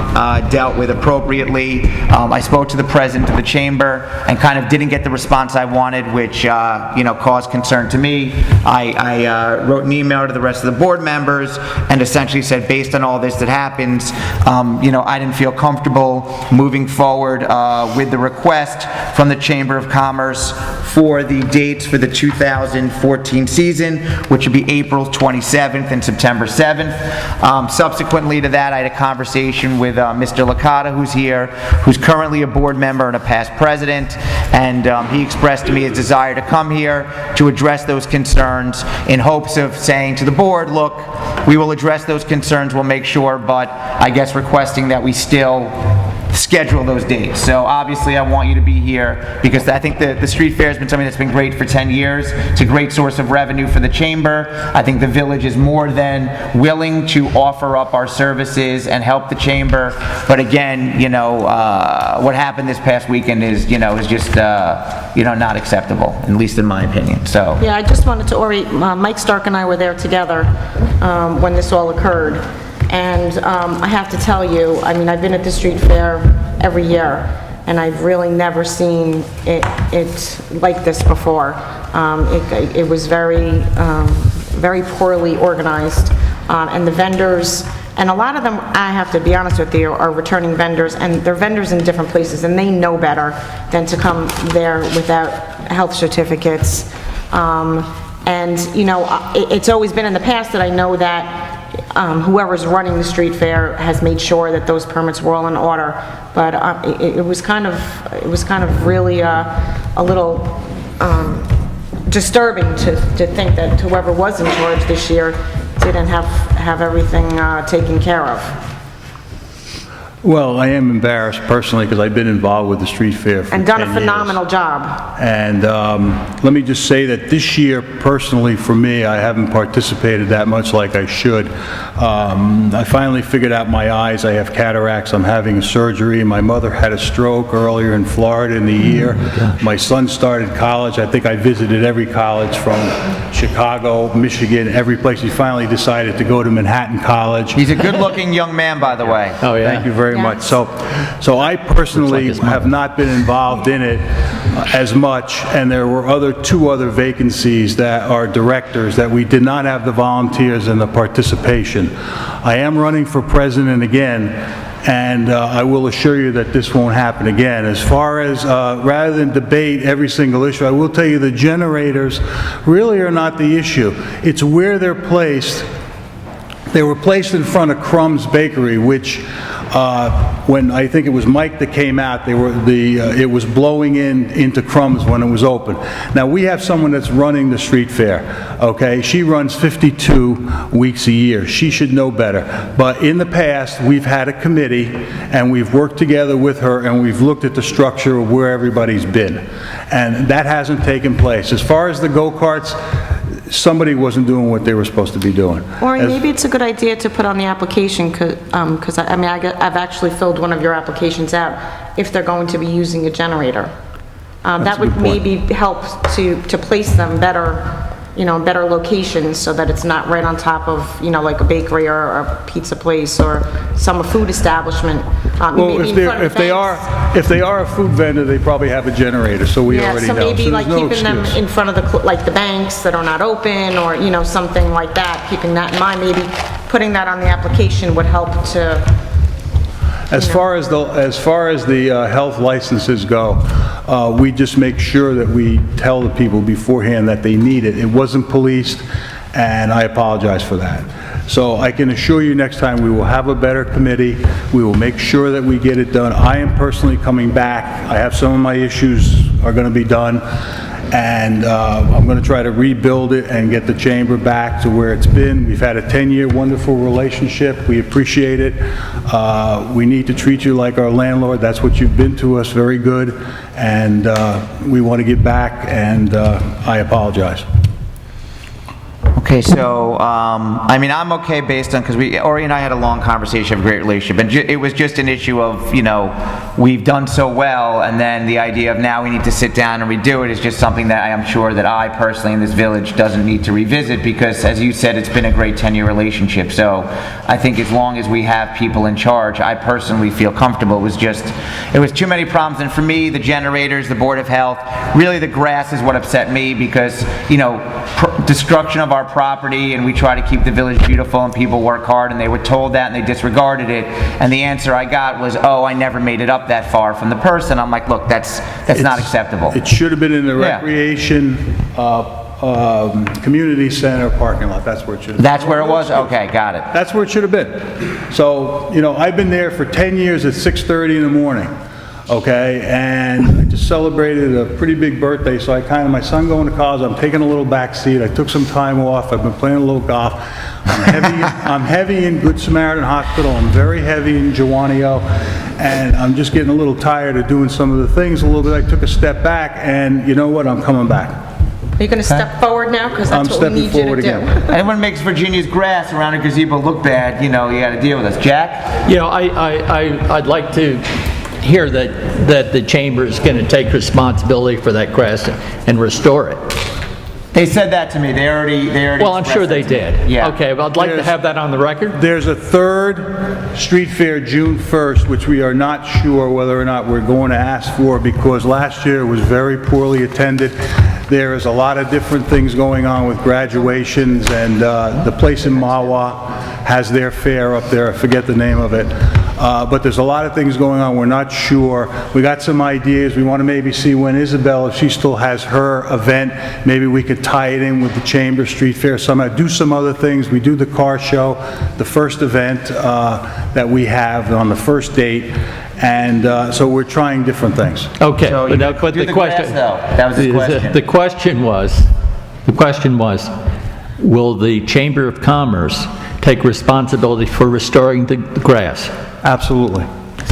dealt with appropriately. I spoke to the president of the chamber and kind of didn't get the response I wanted, which caused concern to me. I wrote an email to the rest of the board members and essentially said, based on all this that happens, I didn't feel comfortable moving forward with the request from the Chamber of Commerce for the dates for the 2014 season, which would be April 27th and September 7th. Subsequently to that, I had a conversation with Mr. LaCorte, who's here, who's currently a board member and a past president, and he expressed to me his desire to come here to address those concerns in hopes of saying to the board, look, we will address those concerns, we'll make sure, but I guess requesting that we still schedule those dates. So obviously I want you to be here because I think the street fair has been something that's been great for 10 years. It's a great source of revenue for the chamber. I think the village is more than willing to offer up our services and help the chamber. But again, what happened this past weekend is just not acceptable, at least in my opinion. So yeah, I just wanted to Mike Stark and I were there together when this all occurred. And I have to tell you, I've been at the street fair every year, and I've really never seen it like this before. It was very, very poorly organized, and the vendors, and a lot of them, I have to be honest with you, are returning vendors, and they're vendors in different places, and they know better than to come there without health certificates. It's always been in the past that I know that whoever's running the street fair has made sure that those permits were all in order, but it was kind of really a little disturbing to think that whoever was in charge this year didn't have everything taken care of. Well, I am embarrassed personally because I've been involved with the street fair for 10 years. And done a phenomenal job. And let me just say that this year, personally for me, I haven't participated that much like I should. I finally figured out my eyes. I have cataracts. I'm having a surgery. My mother had a stroke earlier in Florida in the year. My son started college. I think I visited every college from Chicago, Michigan, every place. He finally decided to go to Manhattan College. he's a good-looking young man, by the way. Oh, yeah. Thank you very much. So I personally have not been involved in it as much, and there were two other vacancies that are directors that we did not have the volunteers and the participation. I am running for president again, and I will assure you that this won't happen again. As far as, rather than debate every single issue, I will tell you the generators really are not the issue. It's where they're placed. They were placed in front of Crumb's Bakery, which when I think it was Mike that came out, it was blowing into Crumb's when it was open. Now we have someone that's running the street fair, okay? She runs 52 weeks a year. She should know better. But in the past, we've had a committee and we've worked together with her and we've looked at the structure of where everybody's been. And that hasn't taken place. As far as the go-karts, somebody wasn't doing what they were supposed to be doing. Or maybe it's a good idea to put on the application, because I've actually filled one of your applications out, if they're going to be using a generator. That would maybe help to place them better, better locations so that it's not right on top of, like a bakery or a pizza place or some food establishment. Well, maybe in front of if they are a food vendor, they probably have a generator, so we already know. Yeah, so maybe there's like no keeping them excuse. in front of the banks that are not open, or, something like that, keeping that in mind, maybe putting that on the application would help to, As far as the health licenses go, we just make sure that we tell the people beforehand that they need it. It wasn't policed, and I apologize for that. So I can assure you next time we will have a better committee. We will make sure that we get it done. I am personally coming back. I have some of my issues are going to be done, and I'm going to try to rebuild it and get the chamber back to where it's been. We've had a 10-year wonderful relationship. We appreciate it. We need to treat you like our landlord. That's what you've been to us, very good, and we want to get back, and I apologize. Okay, so, I'm okay based on, because Ori and I had a long conversation, have a great relationship, and it was just an issue of, we've done so well, and then the idea of now we need to sit down and redo it is just something that I am sure that I personally in this village doesn't need to revisit, because, as you said, it's been a great 10-year relationship, so I think as long as we have people in charge, I personally feel comfortable. It was too many problems, and for me, the generators, the Board of Health, really the grass is what upset me, because, destruction of our property, and we try to keep the village beautiful, and people work hard, and they were told that, and they disregarded it, and the answer I got was, oh, I never made it up that far from the person. I'm like, look, that's not acceptable. It should have been in the recreation, community center parking lot. That's where it should have been. That's where it was? Okay, got it. That's where it should have been. So, I've been there for 10 years at 6:30 in the morning, okay? And I just celebrated a pretty big birthday, so my son going to college, I'm taking a little back seat. I took some time off. I've been playing a little golf. I'm heavy in Good Samaritan Hospital. I'm very heavy in Joanio, and I'm just getting a little tired of doing some of the things a little bit. I took a step back, and you know what? I'm coming back. are you going to step forward now? Because that's what we need you to do. Anyone makes Virginia's grass around a gazebo look bad, you got to deal with us. Jack? I'd like to hear that the chamber is going to take responsibility for that grass and restore it. They said that to me. They already. Well, I'm sure they did. Yeah. Okay, well, I'd like to have that on the record. There's a third street fair June 1st, which we are not sure whether or not we're going to ask for, because last year it was very poorly attended. There is a lot of different things going on with graduations, and the place in Mawa has their fair up there. I forget the name of it. But there's a lot of things going on. We're not sure. We got some ideas. We want to maybe see when Isabel, if she still has her event, maybe we could tie it in with the Chamber Street Fair somehow. Do some other things. We do the car show, the first event that we have on the first date. And so we're trying different things. Okay, So but the question, that was his question. The question was, will the Chamber of Commerce take responsibility for restoring the grass? Absolutely.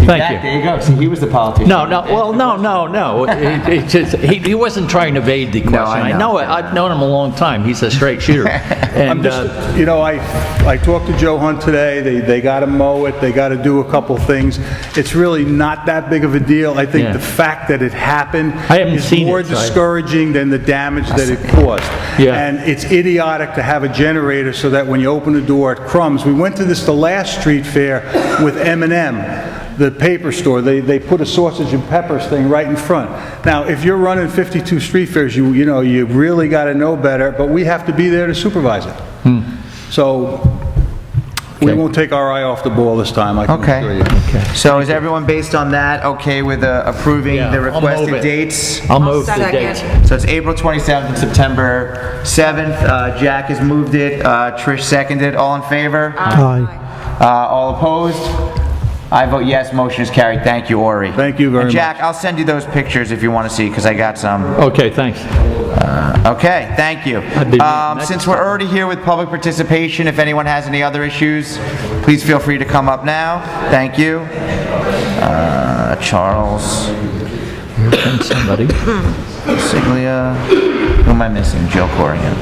Thank you. There you go. See, he was the politician. No. It's just, he wasn't trying to evade the question. I know. I've known him a long time. He's a straight shooter. And I talked to Joe Hunt today. They got to mow it. They got to do a couple things. It's really not that big of a deal. I think the fact that it happened is more discouraging than the damage that it caused. Yeah. And it's idiotic to have a generator so that when you open the door it crumbs. We went to the last street fair with M&M. The paper store, they put a sausage and peppers thing right in front. Now, if you're running 52 street fairs, you really got to know better, but we have to be there to supervise it. So we won't take our eye off the ball this time, I can assure you. Okay. So is everyone based on that okay with approving the requested dates? I'll move the dates. So it's April 27th and September 7th. Jack has moved it. Trish seconded. All in favor? Aye. All opposed? I vote yes, motion is carried. Thank you, Ori. Thank you very much. Jack, I'll send you those pictures if you want to see, because I got some. Okay, thanks. Okay, thank you. Since we're already here with public participation, if anyone has any other issues, please feel free to come up now. Thank you. Charles. And somebody. Siglia. Who am I missing? Joe Corrigan.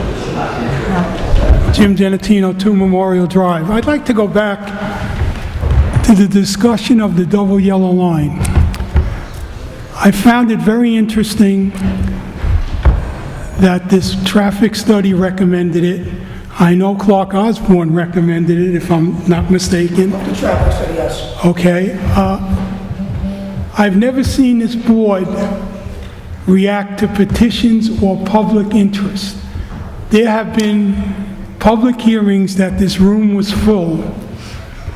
Jim Genatino, 2 Memorial Drive. I'd like to go back to the discussion of the double yellow line. I found it very interesting that this traffic study recommended it. I know Clark Osborne recommended it, if I'm not mistaken. The traffic study, yes. Okay. I've never seen this board react to petitions or public interest. There have been public hearings that this room was full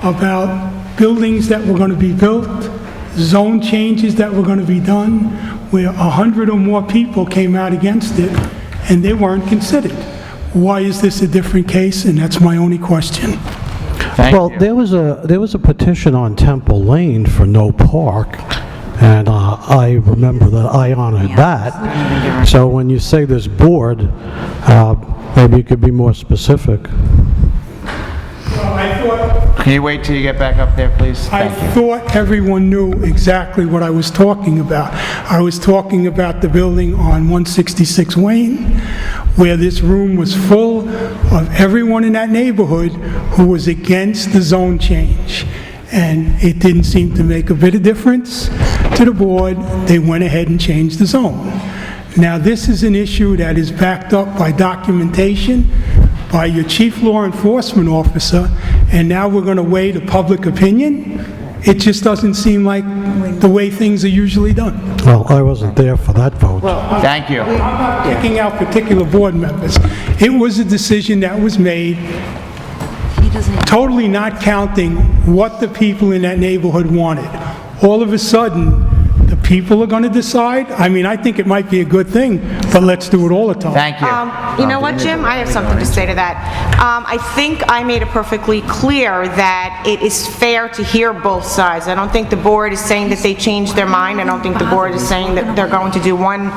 about buildings that were going to be built, zone changes that were going to be done, where 100 or more people came out against it, and they weren't considered. Why is this a different case? And that's my only question. Well, there was a petition on Temple Lane for no park, and I remember that I honored that. So when you say this board, maybe you could be more specific. Well, I thought... Can you wait till you get back up there, please? I thought everyone knew exactly what I was talking about. I was talking about the building on 166 Wayne, where this room was full of everyone in that neighborhood who was against the zone change. And it didn't seem to make a bit of difference to the board. They went ahead and changed the zone. Now, this is an issue that is backed up by documentation, by your chief law enforcement officer, and now we're going to weigh the public opinion. It just doesn't seem like the way things are usually done. Well, I wasn't there for that vote. Thank you. I'm not picking out particular board members. It was a decision that was made, totally not counting what the people in that neighborhood wanted. All of a sudden, the people are going to decide. I mean, I think it might be a good thing, but let's do it all the time. Thank you. You know what, Jim? I have something to say to that. I think I made it perfectly clear that it is fair to hear both sides. I don't think the board is saying that they changed their mind. I don't think the board is saying that they're going to do one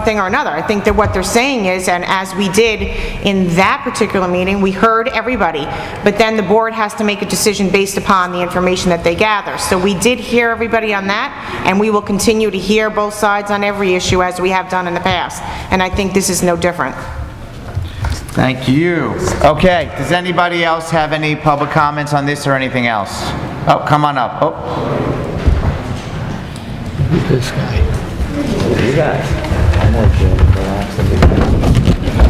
thing or another. I think that what they're saying is, and as we did in that particular meeting, we heard everybody, but then the board has to make a decision based upon the information that they gather. So we did hear everybody on that, and we will continue to hear both sides on every issue as we have done in the past. And I think this is no different. Thank you. Okay, does anybody else have any public comments on this or anything else? Oh, come on up. Oh. Who's this guy? You guys.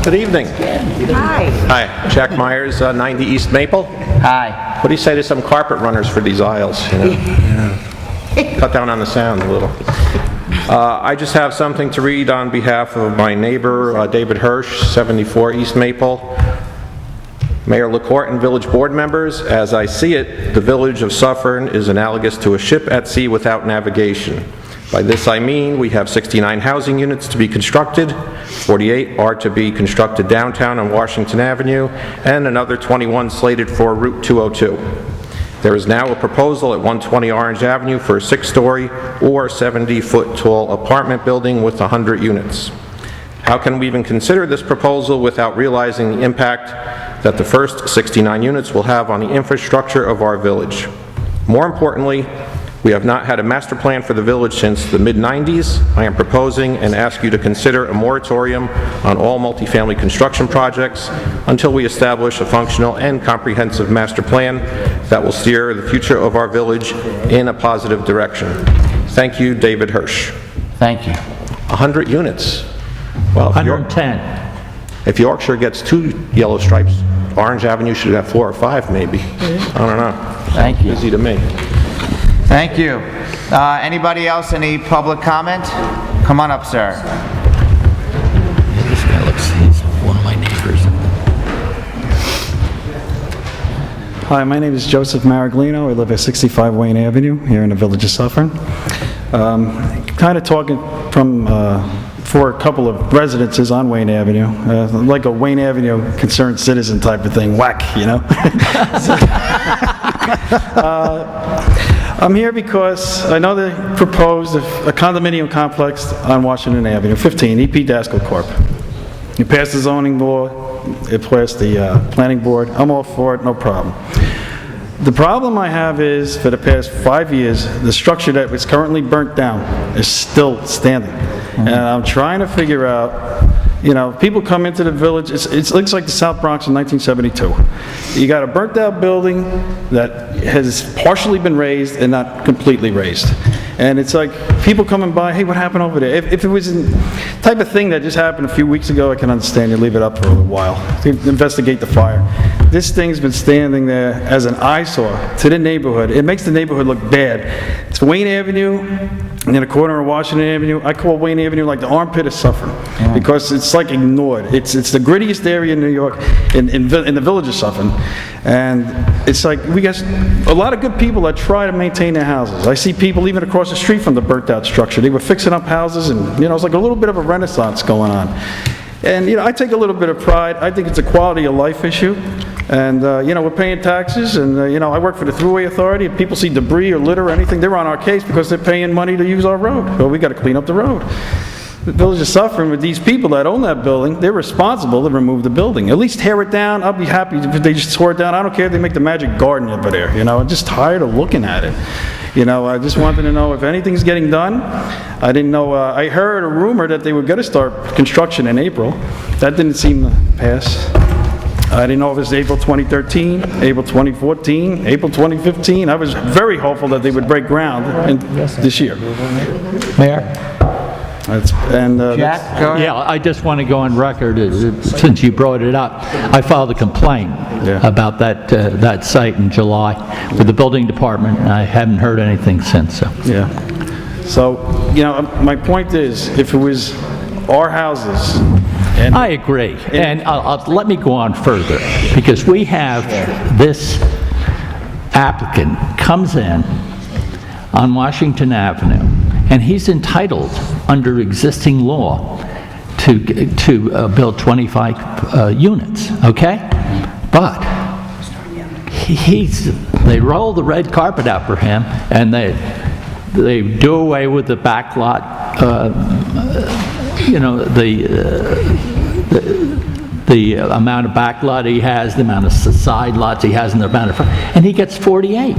Good evening. Hi. Hi, Jack Myers, 90 East Maple. Hi. What do you say to some carpet runners for these aisles, you know? Cut down on the sound a little. I just have something to read on behalf of my neighbor, David Hirsch, 74 East Maple. Mayor LaCorte and village board members, as I see it, the village of Suffern is analogous to a ship at sea without navigation. By this I mean we have 69 housing units to be constructed, 48 are to be constructed downtown on Washington Avenue, and another 21 slated for Route 202. There is now a proposal at 120 Orange Avenue for a 6-story or 70-foot tall apartment building with 100 units. How can we even consider this proposal without realizing the impact that the first 69 units will have on the infrastructure of our village? More importantly, we have not had a master plan for the village since the mid-90s. I am proposing and ask you to consider a moratorium on all multifamily construction projects until we establish a functional and comprehensive master plan that will steer the future of our village in a positive direction. Thank you, David Hirsch. Thank you. 100 units. Well, 110. If Yorkshire gets 2 yellow stripes, Orange Avenue should have 4 or 5 maybe. I don't know. Thank you. Easy to me. Thank you. Anybody else, any public comment? Come on up, sir. This guy looks, he's one of my neighbors. Hi, my name is Joseph Maraglino. I live at 65 Wayne Avenue here in the village of Suffern. Kind of talking from for a couple of residences on Wayne Avenue, like a Wayne Avenue concerned citizen type of thing, whack, you know? I'm here because I know they proposed a condominium complex on Washington Avenue, 15, EP Daskell Corp. You passed the zoning law, it passed the planning board, I'm all for it, no problem. The problem I have is, for the past 5 years, the structure that was currently burnt down is still standing. And I'm trying to figure out, you know, people come into the village, it looks like the South Bronx in 1972. You got a burnt out building that has partially been raised and not completely raised. And it's like, people coming by, hey, what happened over there? If it was the type of thing that just happened a few weeks ago, I can understand you leave it up for a little while to investigate the fire. This thing's been standing there as an eyesore to the neighborhood. It makes the neighborhood look bad. It's Wayne Avenue, and in the corner of Washington Avenue. I call Wayne Avenue like the armpit of Suffern, because it's like ignored. It's the grittiest area in New York, in the village of Suffern. And it's like, we got a lot of good people that try to maintain their houses. I see people even across the street from the burnt-out structure. They were fixing up houses, and, it's like a little bit of a renaissance going on. And, I take a little bit of pride. I think it's a quality of life issue. And, we're paying taxes, and, I work for the Thruway Authority. If people see debris or litter or anything, they're on our case because they're paying money to use our road. Well, we got to clean up the road. The village is suffering with these people that own that building. They're responsible to remove the building. At least tear it down. I'll be happy if they just tore it down. I don't care if they make the magic garden over there. I'm just tired of looking at it. I just wanted to know if anything's getting done. I didn't know, I heard a rumor that they were going to start construction in April. That didn't seem to pass. I didn't know if it was April 2013, April 2014, April 2015. I was very hopeful that they would break ground this year. Mayor? Jack, go ahead. Yeah, I just want to go on record, since you brought it up. I filed a complaint about that site in July with the building department, and I haven't heard anything since. So. Yeah. So, my point is, if it was our houses... I agree. And let me go on further, because we have this applicant comes in on Washington Avenue, and he's entitled under existing law to build 25 units, okay? But they roll the red carpet out for him, and they do away with the back lot, the amount of back lot he has, the amount of side lots he has, and the amount of front, and he gets 48.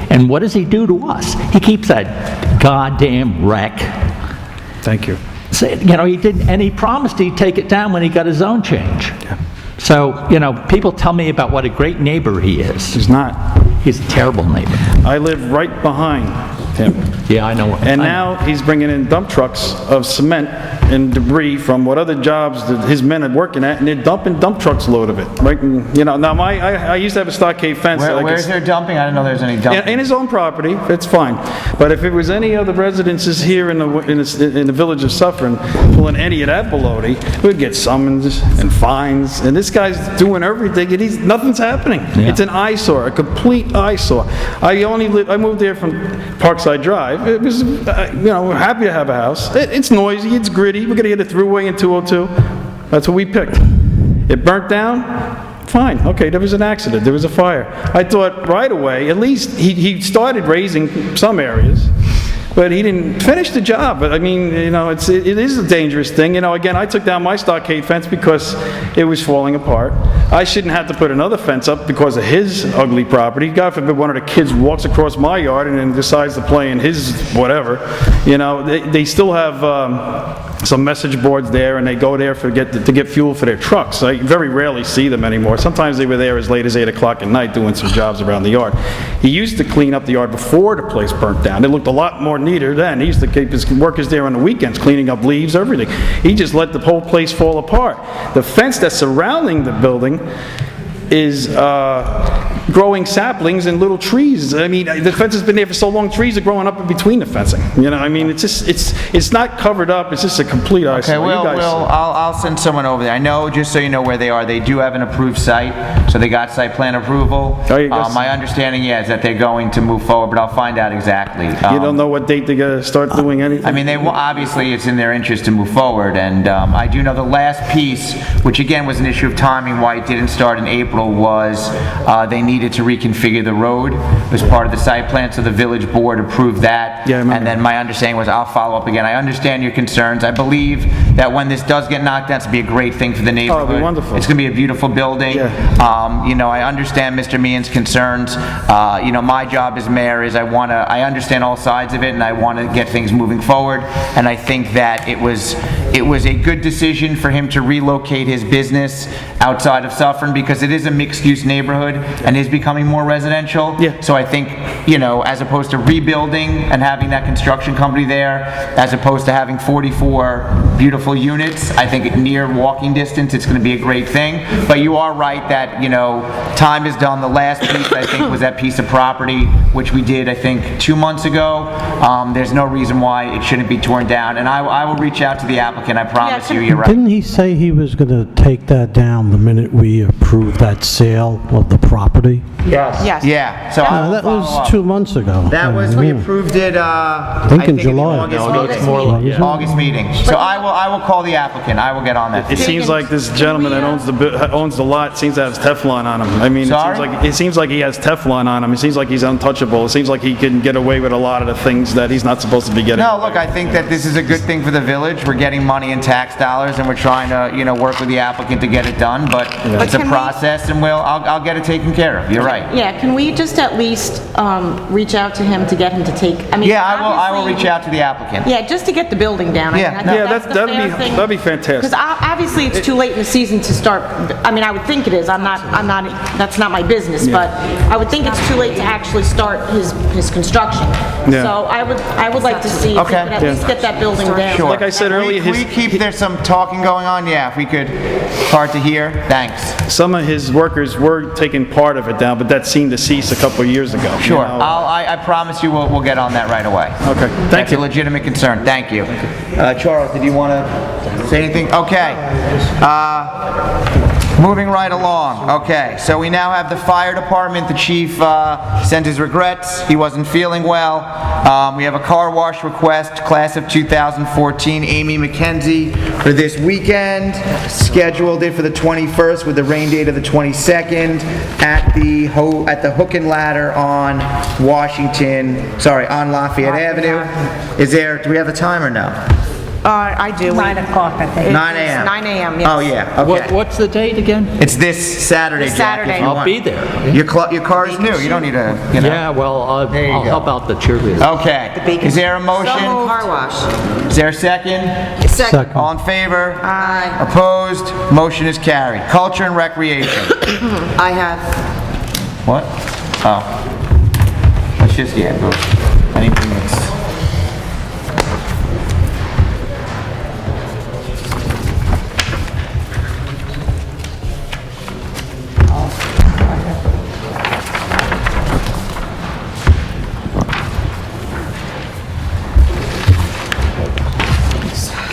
And what does he do to us? He keeps that goddamn wreck. Thank you. So, he didn't, and he promised he'd take it down when he got his zone change. Yeah. So, people tell me about what a great neighbor he is. He's not. He's a terrible neighbor. I live right behind him. Yeah, I know. And now he's bringing in dump trucks of cement and debris from what other jobs that his men are working at, and they're dumping dump trucks load of it. Right? Now I used to have a stockade fence. Where's there dumping? I didn't know there's any dumping. In his own property, it's fine. But if it was any other residences here in the village of Suffern pulling any of that baloney, we'd get summons and fines. And this guy's doing everything, and nothing's happening. Yeah. It's an eyesore, a complete eyesore. I moved there from Parkside Drive. It was, we're happy to have a house. It's noisy, it's gritty. We're gonna get a throughway in 202. That's what we picked. It burnt down. Fine, okay, there was an accident, there was a fire. I thought right away, at least he started raising some areas, but he didn't finish the job. But I mean, it is a dangerous thing. Again, I took down my stockade fence because it was falling apart. I shouldn't have to put another fence up because of his ugly property. God forbid one of the kids walks across my yard and then decides to play in his whatever. They still have some message boards there, and they go there to get fuel for their trucks. I very rarely see them anymore. Sometimes they were there as late as 8 o'clock at night doing some jobs around the yard. He used to clean up the yard before the place burnt down. It looked a lot more neater then. He used to keep his workers there on the weekends, cleaning up leaves, everything. He just let the whole place fall apart. The fence that's surrounding the building is growing saplings and little trees. I mean, the fence has been there for so long, trees are growing up in between the fencing. It's not covered up, it's just a complete eyesore. Okay, I'll send someone over there. I know, just so you know where they are, they do have an approved site, so they got site plan approval. My understanding, is that they're going to move forward, but I'll find out exactly. You don't know what date they're going to start doing anything? I mean, obviously it's in their interest to move forward, and I do know the last piece, which again was an issue of timing, why it didn't start in April, was they needed to reconfigure the road as part of the site plan, so the village board approved that. Yeah, and then my understanding was, I'll follow up again. I understand your concerns. I believe that when this does get knocked down, it's going to be a great thing for the neighborhood. Oh, it'll be wonderful. It's going to be a beautiful building. Yeah. I understand Mr. Meehan's concerns. My job as mayor is I understand all sides of it, and I want to get things moving forward. And I think that it was it was a good decision for him to relocate his business outside of Suffern because it is a mixed-use neighborhood and is becoming more residential. Yeah. So I think, as opposed to rebuilding and having that construction company there, as opposed to having 44 beautiful units, I think near walking distance, it's going to be a great thing. But you are right that, time is done. The last piece, I think, was that piece of property, which we did, I think, 2 months ago. There's no reason why it shouldn't be torn down. And I will reach out to the applicant, I promise you, you're right. Didn't he say he was going to take that down the minute we approved that sale of the property? Yes. Yeah, so I will That follow was up. 2 months ago. That was, we approved it, I think in the July. August meeting. So I will call the applicant, I will get on that. It seems like this gentleman that owns the lot seems to have Teflon on him. I mean, it seems like he has Teflon on him. It seems like he's untouchable. It seems like he can get away with a lot of the things that he's not supposed to be getting. No, look, I think that this is a good thing for the village. We're getting money in tax dollars, and we're trying to, work with the applicant to get it done, but it's a process, and I'll get it taken care of. You're right. Yeah, can we just at least reach out to him to get him to take, Yeah, I will reach out to the applicant. Yeah, just to get the building down. I Yeah, mean, I think that'd be fantastic. Because obviously it's too late in the season to start, I would think it is, that's not my business, but I would think it's too late to actually start his construction. Yeah. So I would like to see if we Okay. could at least get that building down. Sure. Like I said earlier, there's some talking going on, yeah, if we could, hard to hear, thanks. some of his workers were taking part of it down, but that seemed to cease a couple of years ago. Sure, I promise you we'll get on that right away. Okay, thank That's you. a legitimate concern, thank you. Charles, did you want to say anything? Okay. Moving right along. Okay, so we now have the fire department. The chief sent his regrets. He wasn't feeling well. We have a car wash request, class of 2014, Amy McKenzie, for this weekend. Scheduled it for the 21st with the rain date of the 22nd at the Hook and Ladder on on Lafayette Avenue. Do we have a time or no? I do. 9 o'clock, I think. 9 a.m. 9 a.m., yes. Oh, yeah, okay. What's the date again? It's this Saturday, This Jack, if Saturday. you I'll want. be there. Your car is new, you don't need to, Yeah, well, I'll you go. help out the cheerleaders. Okay, is there a motion? Car wash. Is there a second? Second. All in favor? Aye. Opposed? Motion is carried. Culture and Recreation. I have, What? Oh. Let's just, go. Anything that's...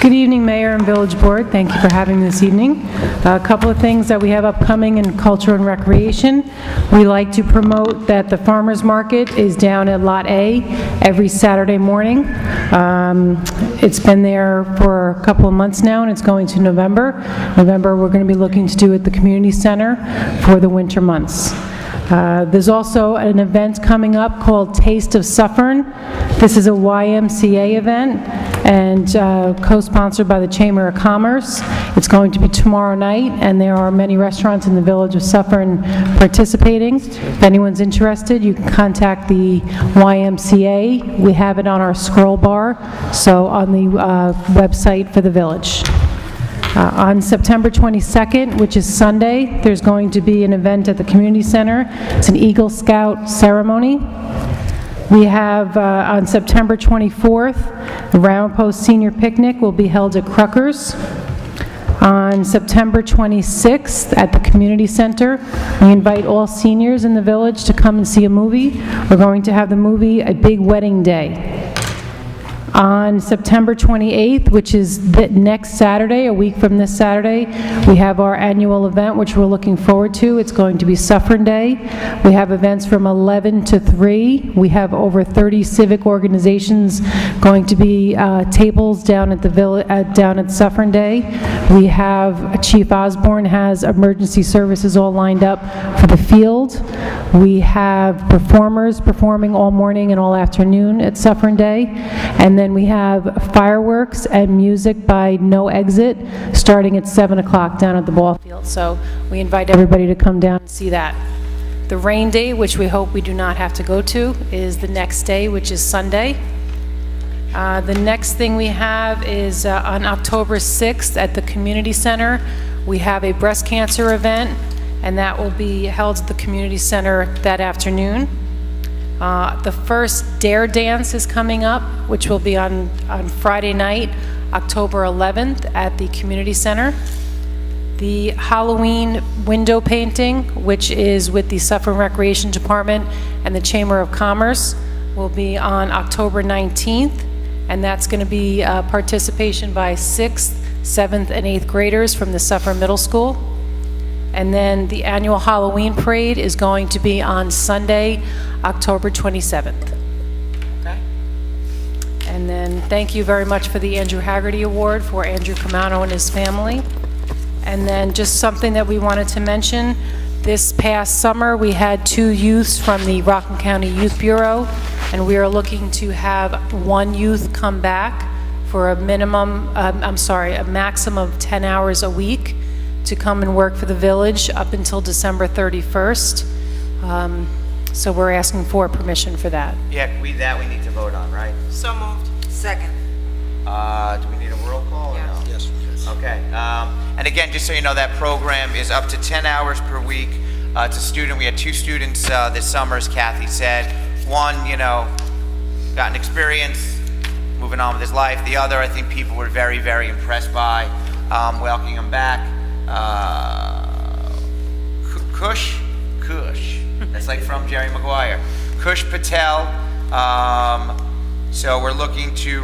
Good evening, Mayor and Village Board. Thank you for having me this evening. A couple of things that we have upcoming in Culture and Recreation. We like to promote that the Farmers Market is down at Lot A every Saturday morning. It's been there for a couple of months now, and it's going to November. November, we're going to be looking to do it at the Community Center for the winter months. There's also an event coming up called Taste of Suffern. This is a YMCA event and co-sponsored by the Chamber of Commerce. It's going to be tomorrow night, and there are many restaurants in the village of Suffern participating. If anyone's interested, you can contact the YMCA. We have it on our scroll bar, so on the website for the village. On September 22nd, which is Sunday, there's going to be an event at the Community Center. It's an Eagle Scout ceremony. We have, on September 24th, the Round Post Senior Picnic will be held at Cruckers. On September 26th, at the Community Center, we invite all seniors in the village to come and see a movie. We're going to have the movie A Big Wedding Day. On September 28th, which is the next Saturday, a week from this Saturday, we have our annual event, which we're looking forward to. It's going to be Suffern Day. We have events from 11 to 3. We have over 30 civic organizations going to be tables down at the down at Suffern Day. We have Chief Osborne has emergency services all lined up for the field. We have performers performing all morning and all afternoon at Suffern Day. And then we have fireworks and music by No Exit starting at 7 o'clock down at the ball field. So we invite everybody to come down and see that. The rain day, which we hope we do not have to go to, is the next day, which is Sunday. The next thing we have is on October 6th at the community center, we have a breast cancer event, and that will be held at the community center that afternoon. The first Dare Dance is coming up, which will be on Friday night, October 11th at the community center. The Halloween window painting, which is with the Suffern Recreation Department and the Chamber of Commerce, will be on October 19th, and that's going to be participation by 6th, 7th, and 8th graders from the Suffern Middle School. And then the annual Halloween parade is going to be on Sunday, October 27th. Okay. And then thank you very much for the Andrew Haggerty Award for Andrew Camano and his family. And then just something that we wanted to mention, this past summer, we had 2 youths from the Rockland County Youth Bureau, and we are looking to have 1 youth come back for a maximum of 10 hours a week to come and work for the village up until December 31st. So we're asking for permission for that. Yeah, we need to vote on, right? So moved. Second. Do we need a roll call or no? Yes. Okay. And again, just so you know, that program is up to 10 hours per week. It's a student. We had 2 students this summer, as Kathy said. One, got an experience, moving on with his life. The other, I think people were very, very impressed by, welcoming him back. Kush. That's like from Jerry Maguire. Kush Patel. So we're looking to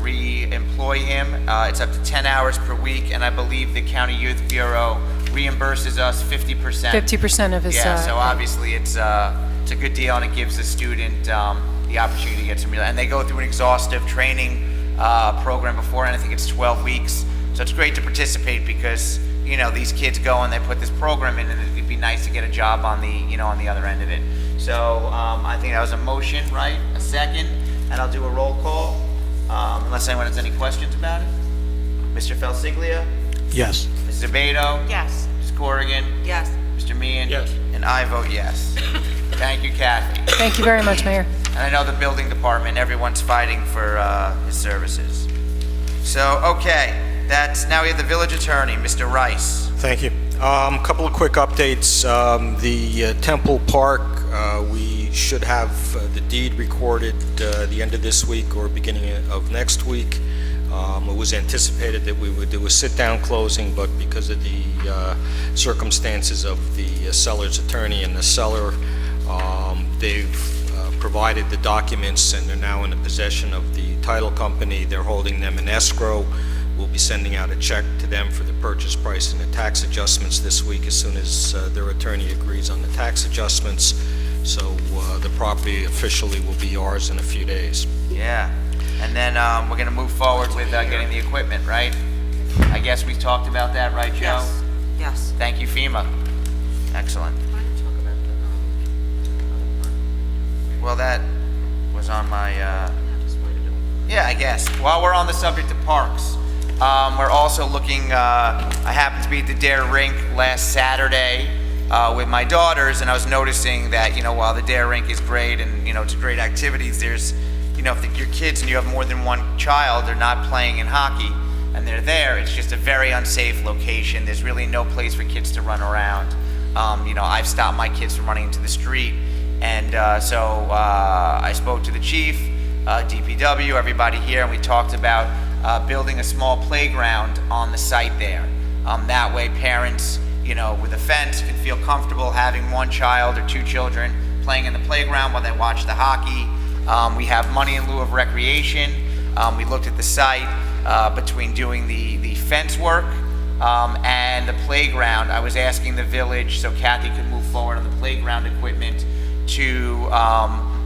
re-employ him. It's up to 10 hours per week, and I believe the County Youth Bureau reimburses us 50%. 50% of his... Yeah, so obviously it's a good deal, and it gives the student the opportunity to get some real... And they go through an exhaustive training program before, and I think it's 12 weeks. So it's great to participate because, these kids go and they put this program in, and it'd be nice to get a job on the, on the other end of it. So I think that was a motion, right? A second, and I'll do a roll call, unless anyone has any questions about it. Mr. Falciglia? Yes. Mrs. Abato? Yes. Mrs. Corrigan? Yes. Mr. Meehan? Yes. And I vote yes. Thank you, Kathy. Thank you very much, Mayor. And I know the building department, everyone's fighting for his services. So, okay, now we have the village attorney, Mr. Rice. Thank you. Couple of quick updates. The Temple Park, we should have the deed recorded the end of this week or beginning of next week. It was anticipated that we would do a sit-down closing, but because of the circumstances of the seller's attorney and the seller, they've provided the documents and they're now in the possession of the title company. They're holding them in escrow. We'll be sending out a check to them for the purchase price and the tax adjustments this week as soon as their attorney agrees on the tax adjustments. So the property officially will be ours in a few days. Yeah, and then we're going to move forward with getting the equipment, right? I guess we talked about that, right, Joe? Yes. Yes. Thank you, FEMA. Excellent. Well, that was on my, yeah, I guess. While we're on the subject of parks, we're also looking, I happened to be at the Dare Rink last Saturday with my daughters, and I was noticing that, while the Dare Rink is great and, it's great activities, there's, if your kids and you have more than one child, they're not playing in hockey, and they're there, it's just a very unsafe location. There's really no place for kids to run around. I've stopped my kids from running into the street, and so I spoke to the chief, DPW, everybody here, and we talked about building a small playground on the site there. That way parents, with a fence can feel comfortable having one child or 2 children playing in the playground while they watch the hockey. We have money in lieu of recreation. We looked at the site between doing the fence work and the playground. I was asking the village so Kathy could move forward on the playground equipment to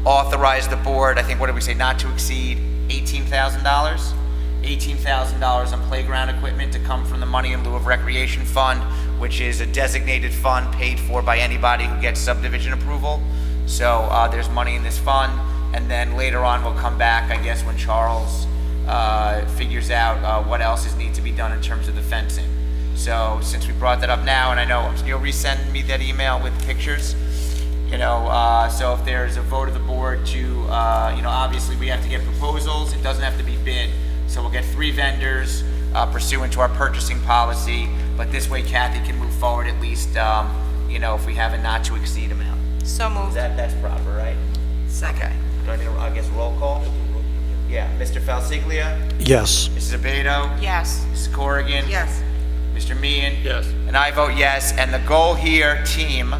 authorize the board, I think, what did we say, not to exceed $18,000? $18,000 on playground equipment to come from the money in lieu of recreation fund, which is a designated fund paid for by anybody who gets subdivision approval. So there's money in this fund, and then later on we'll come back, I guess, when Charles figures out what else needs to be done in terms of the fencing. So since we brought that up now, and I know you'll resend me that email with pictures. So if there's a vote of the board to, obviously we have to get proposals, it doesn't have to be bid. So we'll get 3 vendors pursuant to our purchasing policy, but this way Kathy can move forward at least, if we have a not to exceed amount. So moved. That's proper, right? Second. Okay. Do I need I guess roll call? Yeah, Mr. Falciglia? Yes. Mrs. Abato? Yes. Mrs. Corrigan? Yes. Mr. Meehan? Yes. And I vote yes, and the goal here, team,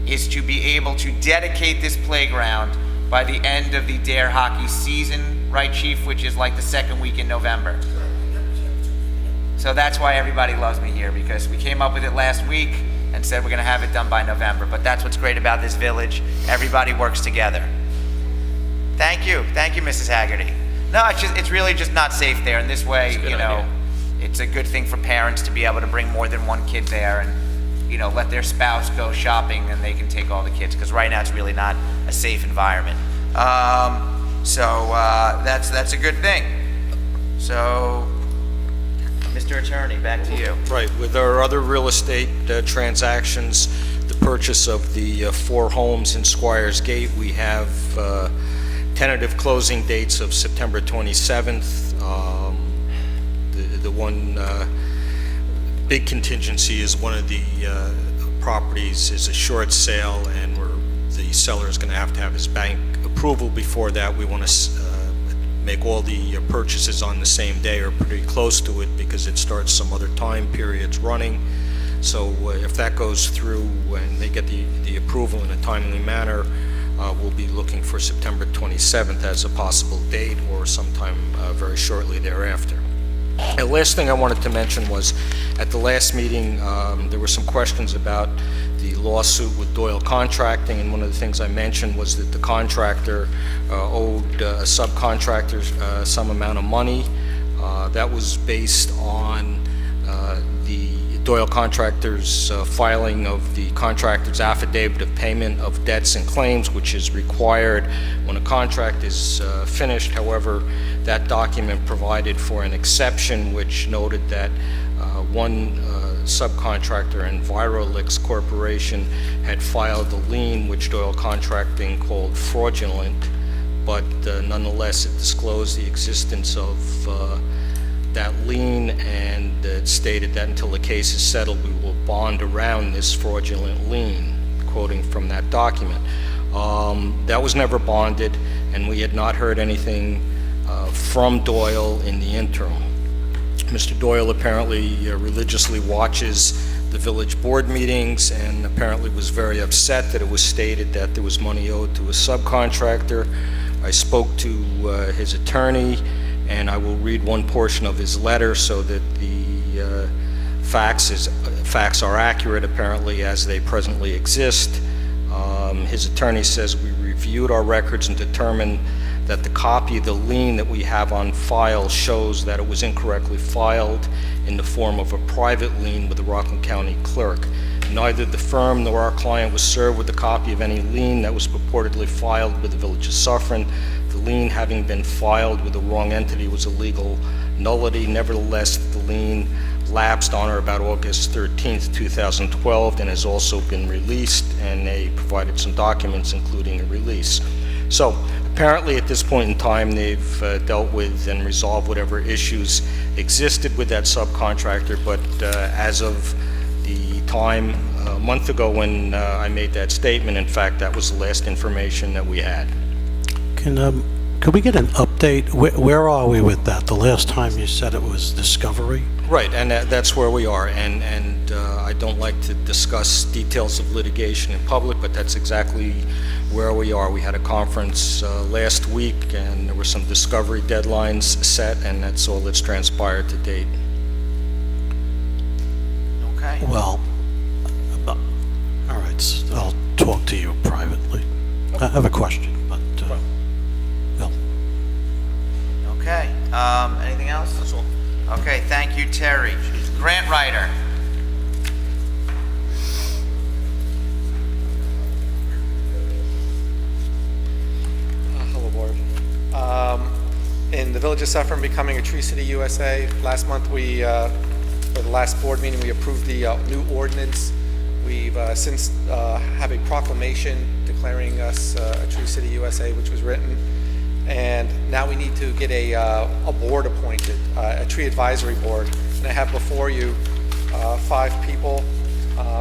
is to be able to dedicate this playground by the end of the Dare hockey season, right, Chief, which is like the second week in November. So that's why everybody loves me here, because we came up with it last week and said we're gonna have it done by November, but that's what's great about this village. Everybody works together. Thank you, Mrs. Haggerty. No, it's really just not safe there, and this way, it's a good thing for parents to be able to bring more than one kid there and, let their spouse go shopping and they can take all the kids, because right now it's really not a safe environment. So that's a good thing. So, Mr. Attorney, back to you. Right, with our other real estate transactions, the purchase of the 4 homes in Squires Gate, we have tentative closing dates of September 27th. The one big contingency is one of the properties is a short sale, and the seller is going to have his bank approval before that. We want to make all the purchases on the same day or pretty close to it, because it starts some other time periods running. So if that goes through and they get the approval in a timely manner, we'll be looking for September 27th as a possible date, or sometime very shortly thereafter. The last thing I wanted to mention was, at the last meeting, there were some questions about the lawsuit with Doyle Contracting, and one of the things I mentioned was that the contractor owed a subcontractor some amount of money. That was based on the Doyle Contractor's filing of the contractor's affidavit of payment of debts and claims, which is required when a contract is finished. However, that document provided for an exception, which noted that one subcontractor, Envirolix Corporation, had filed a lien which Doyle Contracting called fraudulent, but nonetheless it disclosed the existence of that lien, and it stated that until the case is settled, we will bond around this fraudulent lien, quoting from that document. That was never bonded, and we had not heard anything from Doyle in the interim. Mr. Doyle apparently religiously watches the village board meetings, and apparently was very upset that it was stated that there was money owed to a subcontractor. I spoke to his attorney, and I will read one portion of his letter so that the facts are accurate, apparently, as they presently exist. His attorney says, "We reviewed our records and determined that the copy of the lien that we have on file shows that it was incorrectly filed in the form of a private lien with the Rockland County Clerk. Neither the firm nor our client was served with a copy of any lien that was purportedly filed with the Village of Suffern. The lien, having been filed with the wrong entity, was a legal nullity. Nevertheless, the lien lapsed on or about August 13th, 2012, and has also been released, and they provided some documents including a release." So apparently at this point in time, they've dealt with and resolved whatever issues existed with that subcontractor, but as of the time a month ago when I made that statement, in fact, that was the last information that we had. Could we get an update? Where are we with that? The last time you said it was discovery? Right, and that's where we are, and I don't like to discuss details of litigation in public, but that's exactly where we are. We had a conference last week, and there were some discovery deadlines set, and that's all that's transpired to date. Okay. Well, all right, I'll talk to you privately. I have a question, but, Bill. Okay, anything else? That's all. Okay, thank you, Terry. Grant writer. Hello, Board. In the Village of Suffern becoming a Tree City USA, last month we, for the last board meeting, we approved the new ordinance. We've since have a proclamation declaring us a Tree City USA, which was written. And now we need to get a board appointed, a tree advisory board. And I have before you 5 people.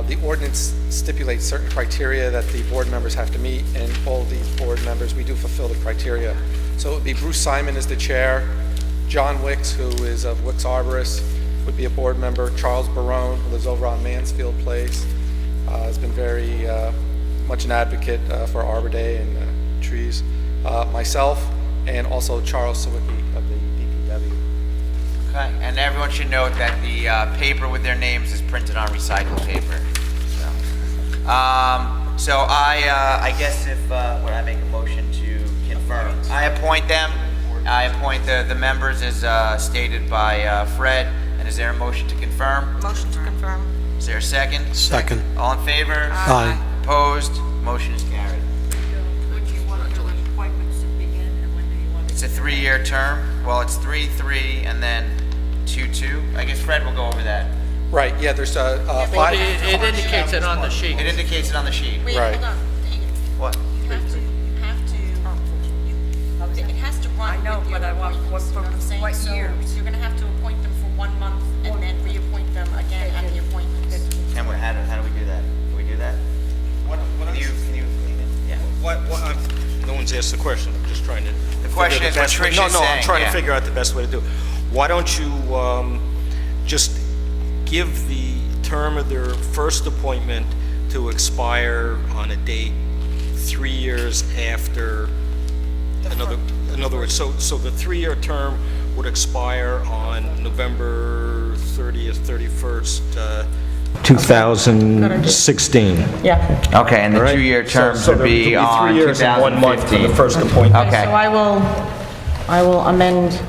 The ordinance stipulates certain criteria that the board members have to meet, and all of these board members, we do fulfill the criteria. So it would be Bruce Simon as the chair, John Wicks, who is of Wicks Arborist, would be a board member, Charles Barone, who lives over on Mansfield Place, has been very much an advocate for Arbor Day and trees, myself, and also Charles Sawicki of the DPW. Okay, and everyone should note that the paper with their names is printed on recycled paper. So I guess if, would I make a motion to confirm? I appoint them. I appoint the members as stated by Fred. And is there a motion to confirm? Motion to confirm. Is there a second? Second. All in favor? Aye. Opposed? Motion is carried. When do you want the appointments to begin, and when do you want It's a 3-year term. Well, it's 3, 3, and then 2, 2. I guess Fred will go over that. Right, yeah, there's 5. It indicates it on the sheet. It indicates it on the sheet. Wait, Right. hold on. What? You have to, it has to run with your appointments, you know what I'm saying? what So year? you're gonna have to appoint them for 1 month and then reappoint them again at the appointments. And how do we do that? Can we do that? Can you explain it? Yeah. No one's asked the question, I'm just trying to... The question figure is the what best way- Trish is No, saying, I'm trying yeah. to figure out the best way to do it. Why don't you just give the term of their first appointment to expire on a date 3 years after another, in other words, so the 3-year term would expire on November 30th, 31st, 2016. Yeah. Okay, and the All right? 2-year terms So would there be would on 3 years and 1 month for the 2015. first appointment. Okay. So I will amend,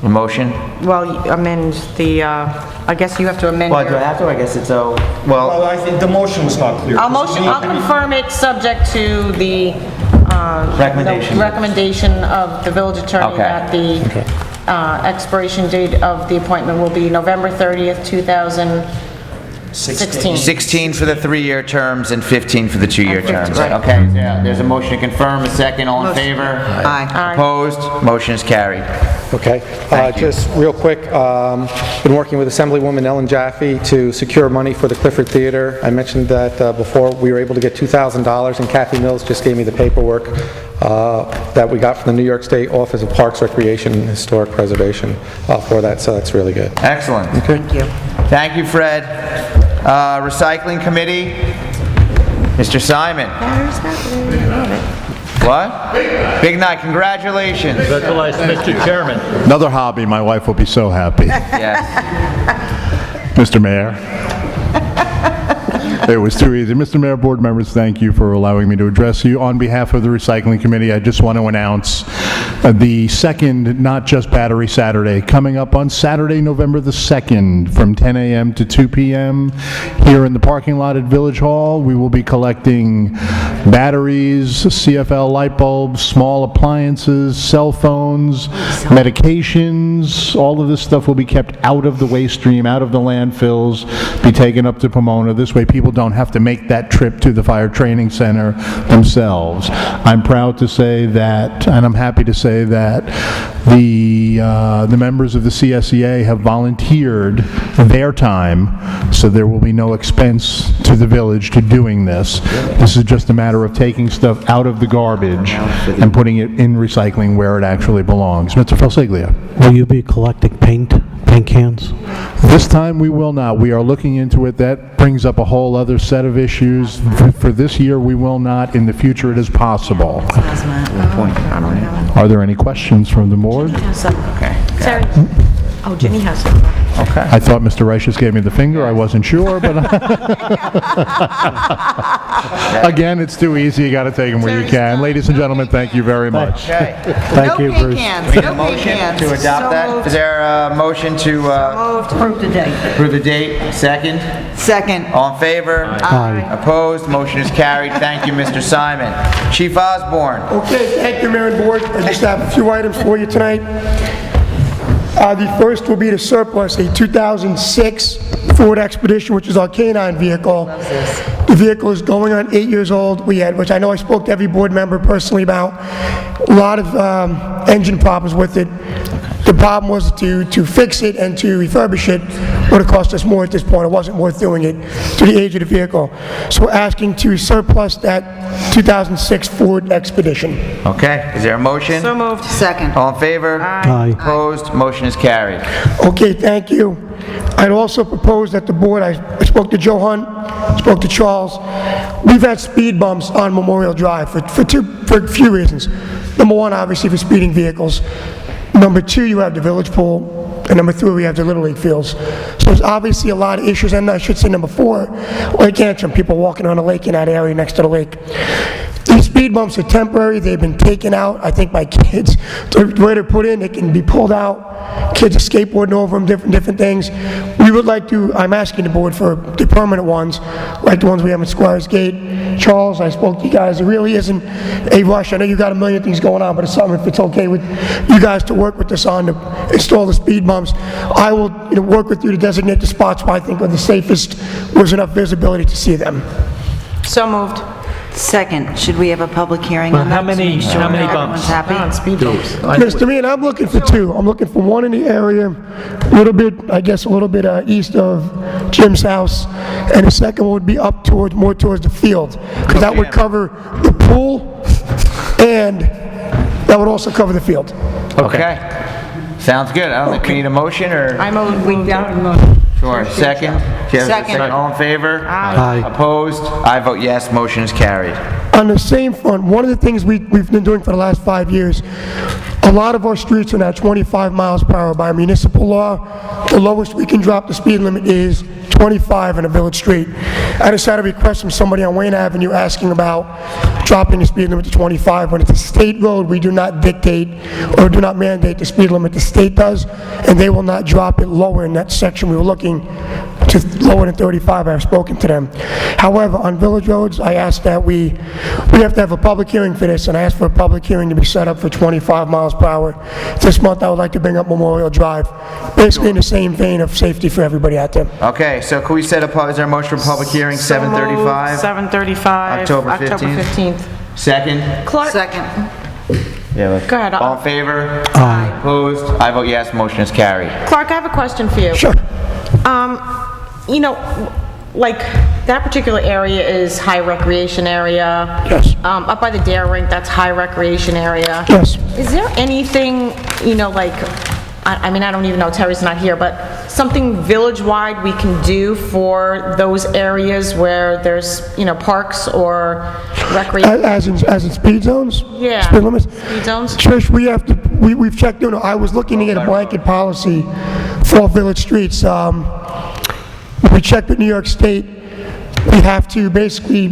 A motion? well, amend the, I guess you have to amend Well, do I your... have to? I guess it's well... Well, I think the motion was not clear. I'll confirm it subject to the... Recommendation. the recommendation of the village attorney Okay. that the expiration date of the appointment will be November 30th, 2016. 16 for the 3-year terms and 15 for the 2-year And 15, terms. right. Okay, yeah, there's a motion to confirm, a second, all in favor? Aye. Opposed? Motion is carried. Okay, just real quick, been working with Assemblywoman Ellen Jaffe to secure money for the Clifford Theater. I mentioned that before, we were able to get $2,000, and Kathy Mills just gave me the paperwork that we got from the New York State Office of Parks, Recreation, and Historic Preservation for that, so that's really good. Excellent. Thank you. Thank you, Fred. Recycling Committee, Mr. Simon. What? Big night, congratulations. Congratulations, Mr. Chairman. Another hobby, my wife will be so happy. Yes. Mr. Mayor. It was too easy. Mr. Mayor, board members, thank you for allowing me to address you. On behalf of the Recycling Committee, I just want to announce the second Not Just Battery Saturday coming up on Saturday, November the 2nd from 10 a.m. to 2 p.m. here in the parking lot at Village Hall. We will be collecting batteries, CFL light bulbs, small appliances, cell phones, medications. All of this stuff will be kept out of the waste stream, out of the landfills, be taken up to Pomona. This way people don't have to make that trip to the fire training center themselves. I'm proud to say that, and I'm happy to say that the members of the CSEA have volunteered their time, so there will be no expense to the village to doing this. This is just a matter of taking stuff out of the garbage and putting it in recycling where it actually belongs. Mr. Falciglia. Will you be collecting paint cans? This time we will not. We are looking into it. That brings up a whole other set of issues. For this year, we will not. In the future, it is possible. Are there any questions from the board? Okay. Sorry. Oh, Ginny has some. Okay. I thought Mr. Reich just gave me the finger. I wasn't sure, but again, it's too easy. You got to take them where you can. Ladies and gentlemen, thank you very much. Okay. Thank you, Bruce. We need a motion to adopt that? Is there a motion to Approve the date. approve the date? Second? Second. All in favor? Aye. Opposed? Motion is carried. Thank you, Mr. Simon. Chief Osborne. Okay, thank you, Mayor and Board. I just have a few items for you tonight. The first will be the surplus, a 2006 Ford Expedition, which is our K-9 vehicle. The vehicle is going on 8 years old. We had, which I know I spoke to every board member personally about, a lot of engine problems with it. The problem was to fix it and to refurbish it would have cost us more at this point. It wasn't worth doing it to the age of the vehicle. So we're asking to surplus that 2006 Ford Expedition. Okay, is there a motion? So moved. Second. All in favor? Aye. Opposed? Motion is carried. Okay, thank you. I'd also propose that the board, I spoke to Joe Hunt, spoke to Charles. We've had speed bumps on Memorial Drive for a few reasons. Number one, obviously for speeding vehicles. Number two, you have the village pool. And number three, we have the Little League fields. So there's obviously a lot of issues. And I should say number four, Lake Antrim, people walking on a lake in that area next to the lake. These speed bumps are temporary. They've been taken out, I think, by kids. The way they're put in, they can be pulled out. Kids are skateboarding over them, different things. We would like to, I'm asking the board for the permanent ones, like the ones we have in Squires Gate. Charles, I spoke to you guys. There really isn't a rush. I know you got a million things going on, but it's something, if it's okay with you guys to work with us on to install the speed bumps. I will work with you to designate the spots where I think are the safest, where there's enough visibility to see them. So moved. Second, should we have a public hearing on that? How many Everyone's bumps? happy? Speed bumps. Mr. Meehan, I'm looking for two. I'm looking for one in the area, a little bit, I guess, a little bit east of Jim's house, and the second one would be up towards, more towards the field, because that would cover the pool, and that would also cover the field. Okay. Sounds good. I don't think we need a motion, or? I moved. Sure. Second? Second. All in favor? Aye. Opposed? I vote yes, motion is carried. On the same front, one of the things we've been doing for the last 5 years, a lot of our streets are now 25 miles per hour by municipal law. The lowest we can drop the speed limit is 25 on a village street. I just had a request from somebody on Wayne Avenue asking about dropping the speed limit to 25. When it's a state road, we do not dictate or do not mandate the speed limit. The state does, and they will not drop it lower in that section. We were looking to lower than 35. I've spoken to them. However, on village roads, I asked that we have to have a public hearing for this, and I asked for a public hearing to be set up for 25 miles per hour. This month, I would like to bring up Memorial Drive, basically in the same vein of safety for everybody out there. Okay, so can we set up, is there a motion for public hearing, 7:35? 7:35. October 15th. Second? Clark? Second. Yeah. Go ahead. All in favor? Aye. Opposed? I vote yes, motion is carried. Clark, I have a question for you. Sure. You know, like, that particular area is high recreation area. Yes. Up by the dare rink, that's high recreation area. Yes. Is there anything, like, I mean, I don't even know, Terry's not here, but something village-wide we can do for those areas where there's, parks or recreation? As in speed zones? Yeah. Speed limits? Speed zones? Trish, we've checked, I was looking to get a blanket policy for village streets. We checked with New York State. We have to basically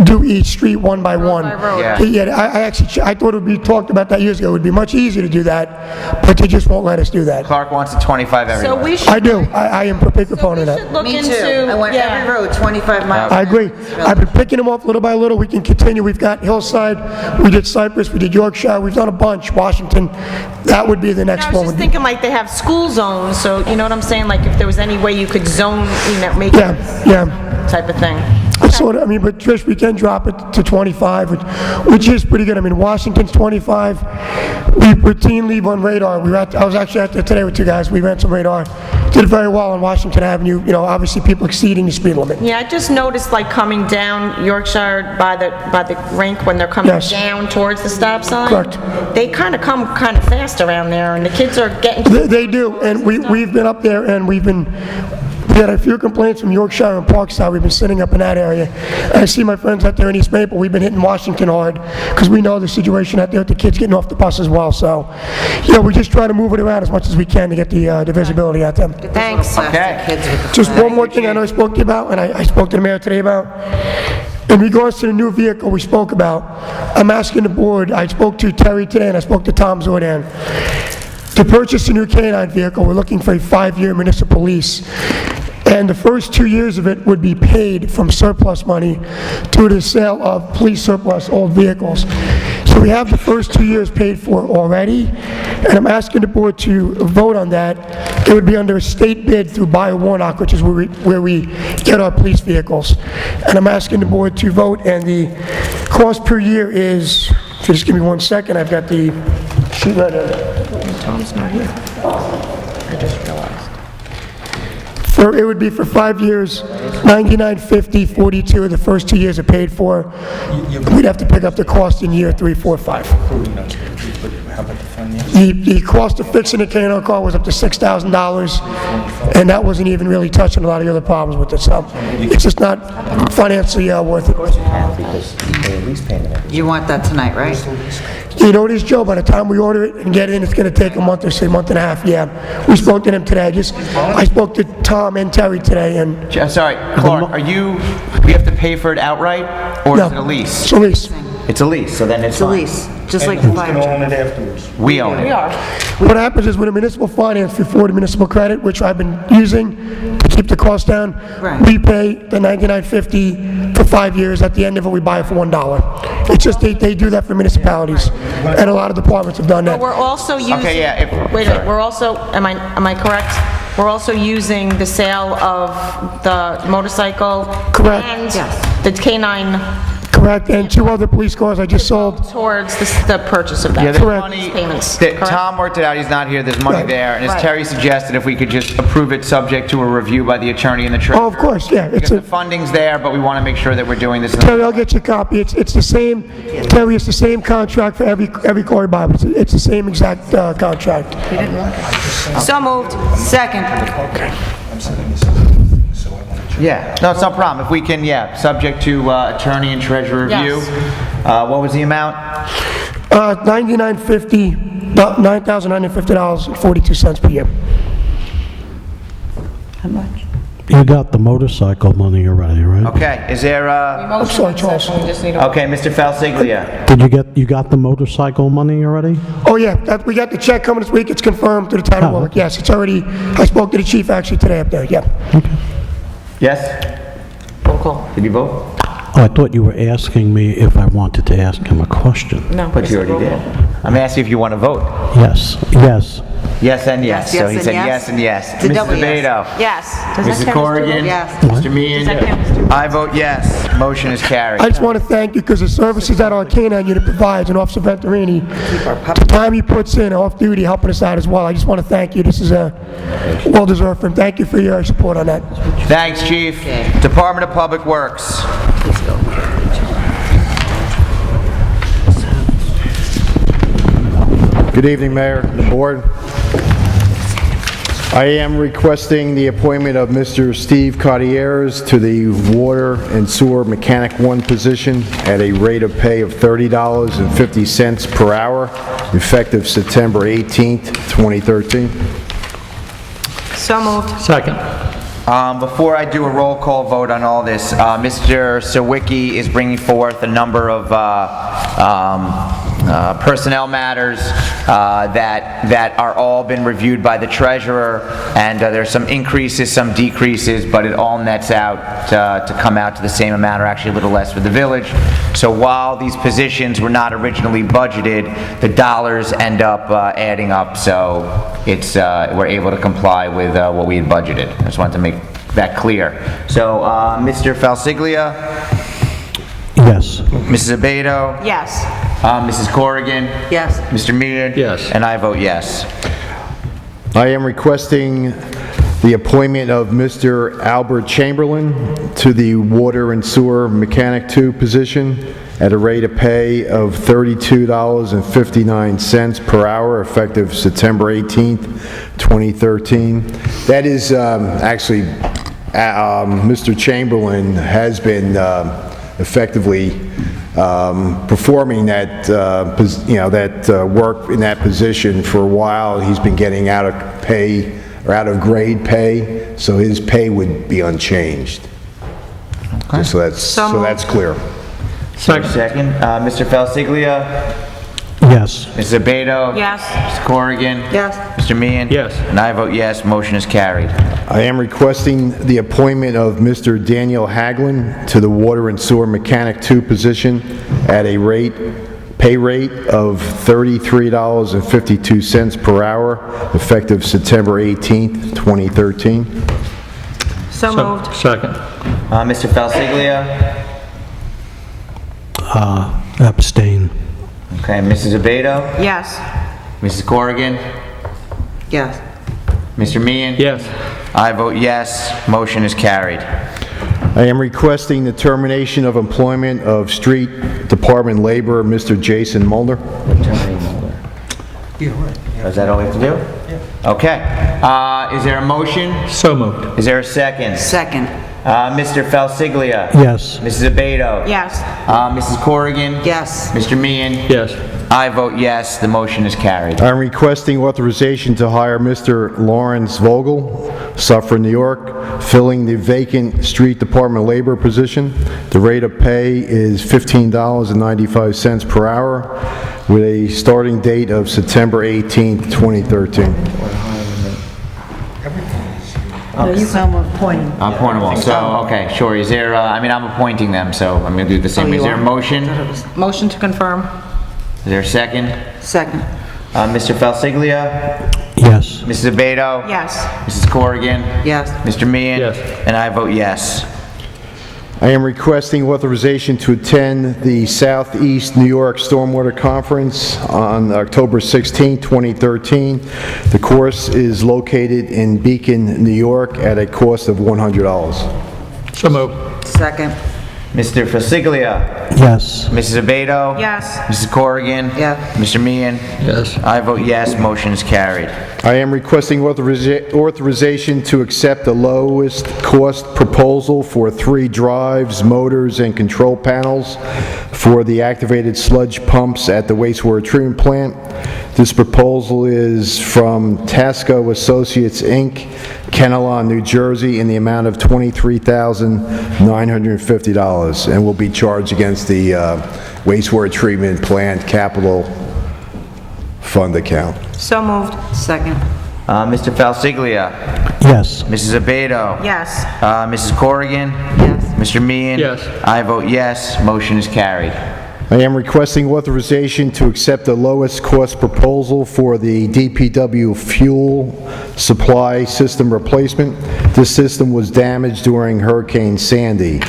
do each street one by one. Yeah. I thought it would be talked about that years ago. It would be much easier to do that, but they just won't let us do that. Clark wants a 25 everywhere. So we should... I do. I am a big proponent of that. look Me into... too. I want every road 25 miles. I agree. I've been picking them up little by little. We can continue. We've got Hillside, we did Cypress, we did Yorkshire, we've done a bunch, Washington. That would be the next I was one. just thinking like they have school zones, so you know what I'm saying? Like if there was any way you could zone, make it type of thing. But Trish, we can drop it to 25, which is pretty good. Washington's 25. We routinely run radar. I was actually out there today with two guys. We ran some radar. Did very well on Washington Avenue. Obviously people exceeding the speed limit. Yeah, I just noticed like coming down Yorkshire by the rink when they're coming down towards the stop sign. Correct. They kind of come kind of fast around there, and the kids are getting... They do, and we've been up there, and we had a few complaints from Yorkshire and Parkside. We've been sitting up in that area. I see my friends out there in East Maple. We've been hitting Washington hard because we know the situation out there with the kids getting off the bus as well. So, we just try to move it around as much as we can to get the visibility out there. Thanks. Okay. Just one more thing I know I spoke to you about, and I spoke to the mayor today about. In regards to the new vehicle we spoke about, I'm asking the board, I spoke to Terry today and I spoke to Tom Zordan. To purchase a new K-9 vehicle, we're looking for a 5-year municipal lease. And the first 2 years of it would be paid from surplus money through the sale of police surplus old vehicles. So we have the first 2 years paid for already, and I'm asking the board to vote on that. It would be under a state bid through Bio-Warnock, which is where we get our police vehicles. And I'm asking the board to vote, and the cost per year is, if you just give me 1 second, I've got the sheet right there. Tom's not here. I just realized. It would be for 5 years, $99.50, 42 of the first 2 years are paid for. We'd have to pick up the cost in year 3, 4, 5. The cost of fixing a K&R car was up to $6,000, and that wasn't even really touching a lot of the other problems with it, so it's just not financially worth it. You want that tonight, right? You know what it is, Joe, by the time we order it and get it in, it's going to take a month or say, month and a half, yeah. We spoke to them today, I spoke to Tom and Terry today, and... Sorry, Clark, we have to pay for it outright, or is it a lease? It's a lease. It's a lease, so then it's fine. It's a lease, just like the fire truck. We own it. We are. What happens is with a municipal finance through Florida Municipal Credit, which I've been using to keep the cost down, we pay the $99.50 for 5 years. At the end of it, we buy it for $1. It's just they do that for municipalities, and a lot of departments have done that. But we're also using... Okay, yeah. Wait a minute, we're also, am I correct? We're also using the sale of the motorcycle... Correct. And the K-9... Correct, and 2 other police cars I just sold. Towards the purchase of that. Yeah, there's money, Payments, Tom worked it out, he's not here, there's money there, and as Right. Terry suggested, if we could just approve it subject to a review by the attorney and the treasurer. Oh, of course, yeah. Because the funding's there, but we want to make sure that we're doing this. Terry, I'll get you a copy. It's the same, Terry, it's the same contract for every car we buy. It's the same exact contract. So moved. Second. Yeah, no, it's no problem. If we can, subject to attorney and treasurer review. What was the amount? $9,950.42 per year. How much? You got the motorcycle money already, right? Okay, is there I'm sorry, Charles. Okay, Mr. Falciglia. You got the motorcycle money already? Oh, yeah, we got the check coming this week. It's confirmed to the town of Warwick. Yes, it's already, I spoke to the chief actually today up there, yeah. Yes? Roll call. Did you vote? Oh, I thought you were asking me if I wanted to ask him a question. No. But you already did. I'm asking if you want to vote. Yes, yes. Yes and yes. Yes, So he yes, said and yes yes. and yes. It's a Mrs. double yes. Abato. Yes. Mrs. Corrigan. Yes. Mr. Meehan. Does that count? I vote yes. Motion is carried. I just want to thank you because the services that our K-9 unit provides, and Officer Venturini, the time he puts in off-duty helping us out as well. I just want to thank you. This is a well-deserved for him. Thank you for your support on that. Thanks, Chief. Department of Public Works. Good evening, Mayor and the Board. I am requesting the appointment of Mr. Steve Cartieres to the Water and Sewer Mechanic 1 position at a rate of pay of $30.50 per hour, effective September 18th, 2013. So moved. Second. Before I do a roll call vote on all this, Mr. Sawicki is bringing forth a number of personnel matters that are all been reviewed by the treasurer, and there's some increases, some decreases, but it all nets out to come out to the same amount, or actually a little less for the village. So while these positions were not originally budgeted, the dollars end up adding up, so it's we're able to comply with what we had budgeted. I just wanted to make that clear. So Mr. Falciglia? Yes. Mrs. Abato? Yes. Mrs. Corrigan? Yes. Mr. Meehan? Yes. And I vote yes. I am requesting the appointment of Mr. Albert Chamberlain to the Water and Sewer Mechanic 2 position at a rate of pay of $32.59 per hour, effective September 18th, 2013. That is actually, Mr. Chamberlain has been effectively performing that, work in that position for a while. He's been getting out of pay, or out of grade pay, so his pay would be unchanged. Okay. So that's clear. Second. Mr. Falciglia? Yes. Mrs. Abato? Yes. Mrs. Corrigan? Yes. Mr. Meehan? Yes. And I vote yes. Motion is carried. I am requesting the appointment of Mr. Daniel Haglin to the Water and Sewer Mechanic 2 position at a rate pay rate of $33.52 per hour, effective September 18th, 2013. So moved. Second. Mr. Falciglia? Abstain. Okay, Mrs. Abato? Yes. Mrs. Corrigan? Yes. Mr. Meehan? Yes. I vote yes, motion is carried. I am requesting the termination of employment of Street Department laborer, Mr. Jason Mulder. Is that all we have to do? Yeah. Okay. Is there a motion? So moved. Is there a second? Second. Mr. Falciglia? Yes. Mrs. Abato? Yes. Mrs. Corrigan? Yes. Mr. Meehan? Yes. I vote yes, the motion is carried. I'm requesting authorization to hire Mr. Lawrence Vogel, Suffern, New York, filling the vacant Street Department labor position. The rate of pay is $15.95 per hour, with a starting date of September 18th, 2013. Some appointing. I'm appointing them all. So, okay, sure. Is there, I'm appointing them, so I'm going to do the same. Oh, you Is there a are? motion? Motion to confirm. Is there a second? Second. Mr. Falciglia? Yes. Mrs. Abato? Yes. Mrs. Corrigan? Yes. Mr. Meehan? Yes. And I vote yes. I am requesting authorization to attend the Southeast New York Stormwater Conference on October 16, 2013. The course is located in Beacon, New York, at a cost of $100. So moved. Second. Mr. Falciglia? Yes. Mrs. Abato? Yes. Mrs. Corrigan? Yes. Mr. Meehan? Yes. I vote yes, motion is carried. I am requesting authorization to accept the lowest cost proposal for 3 drives, motors, and control panels for the activated sludge pumps at the wastewater treatment plant. This proposal is from Tasco Associates, Inc., Kennelon, New Jersey, in the amount of $23,950, and will be charged against the wastewater treatment plant capital fund account. So moved. Second. Mr. Falciglia? Yes. Mrs. Abato? Yes. Mrs. Corrigan? Yes. Mr. Meehan? Yes. I vote yes, motion is carried. I am requesting authorization to accept the lowest cost proposal for the DPW fuel supply system replacement. This system was damaged during Hurricane Sandy.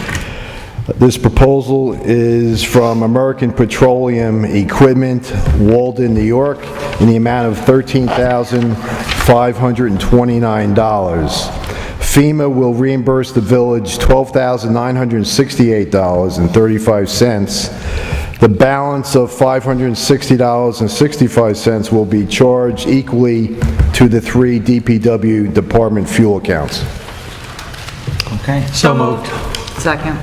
This proposal is from American Petroleum Equipment, Walden, New York, in the amount of $13,529. FEMA will reimburse the village $12,968.35. The balance of $560.65 will be charged equally to the 3 DPW department fuel accounts. Okay. So moved. Second.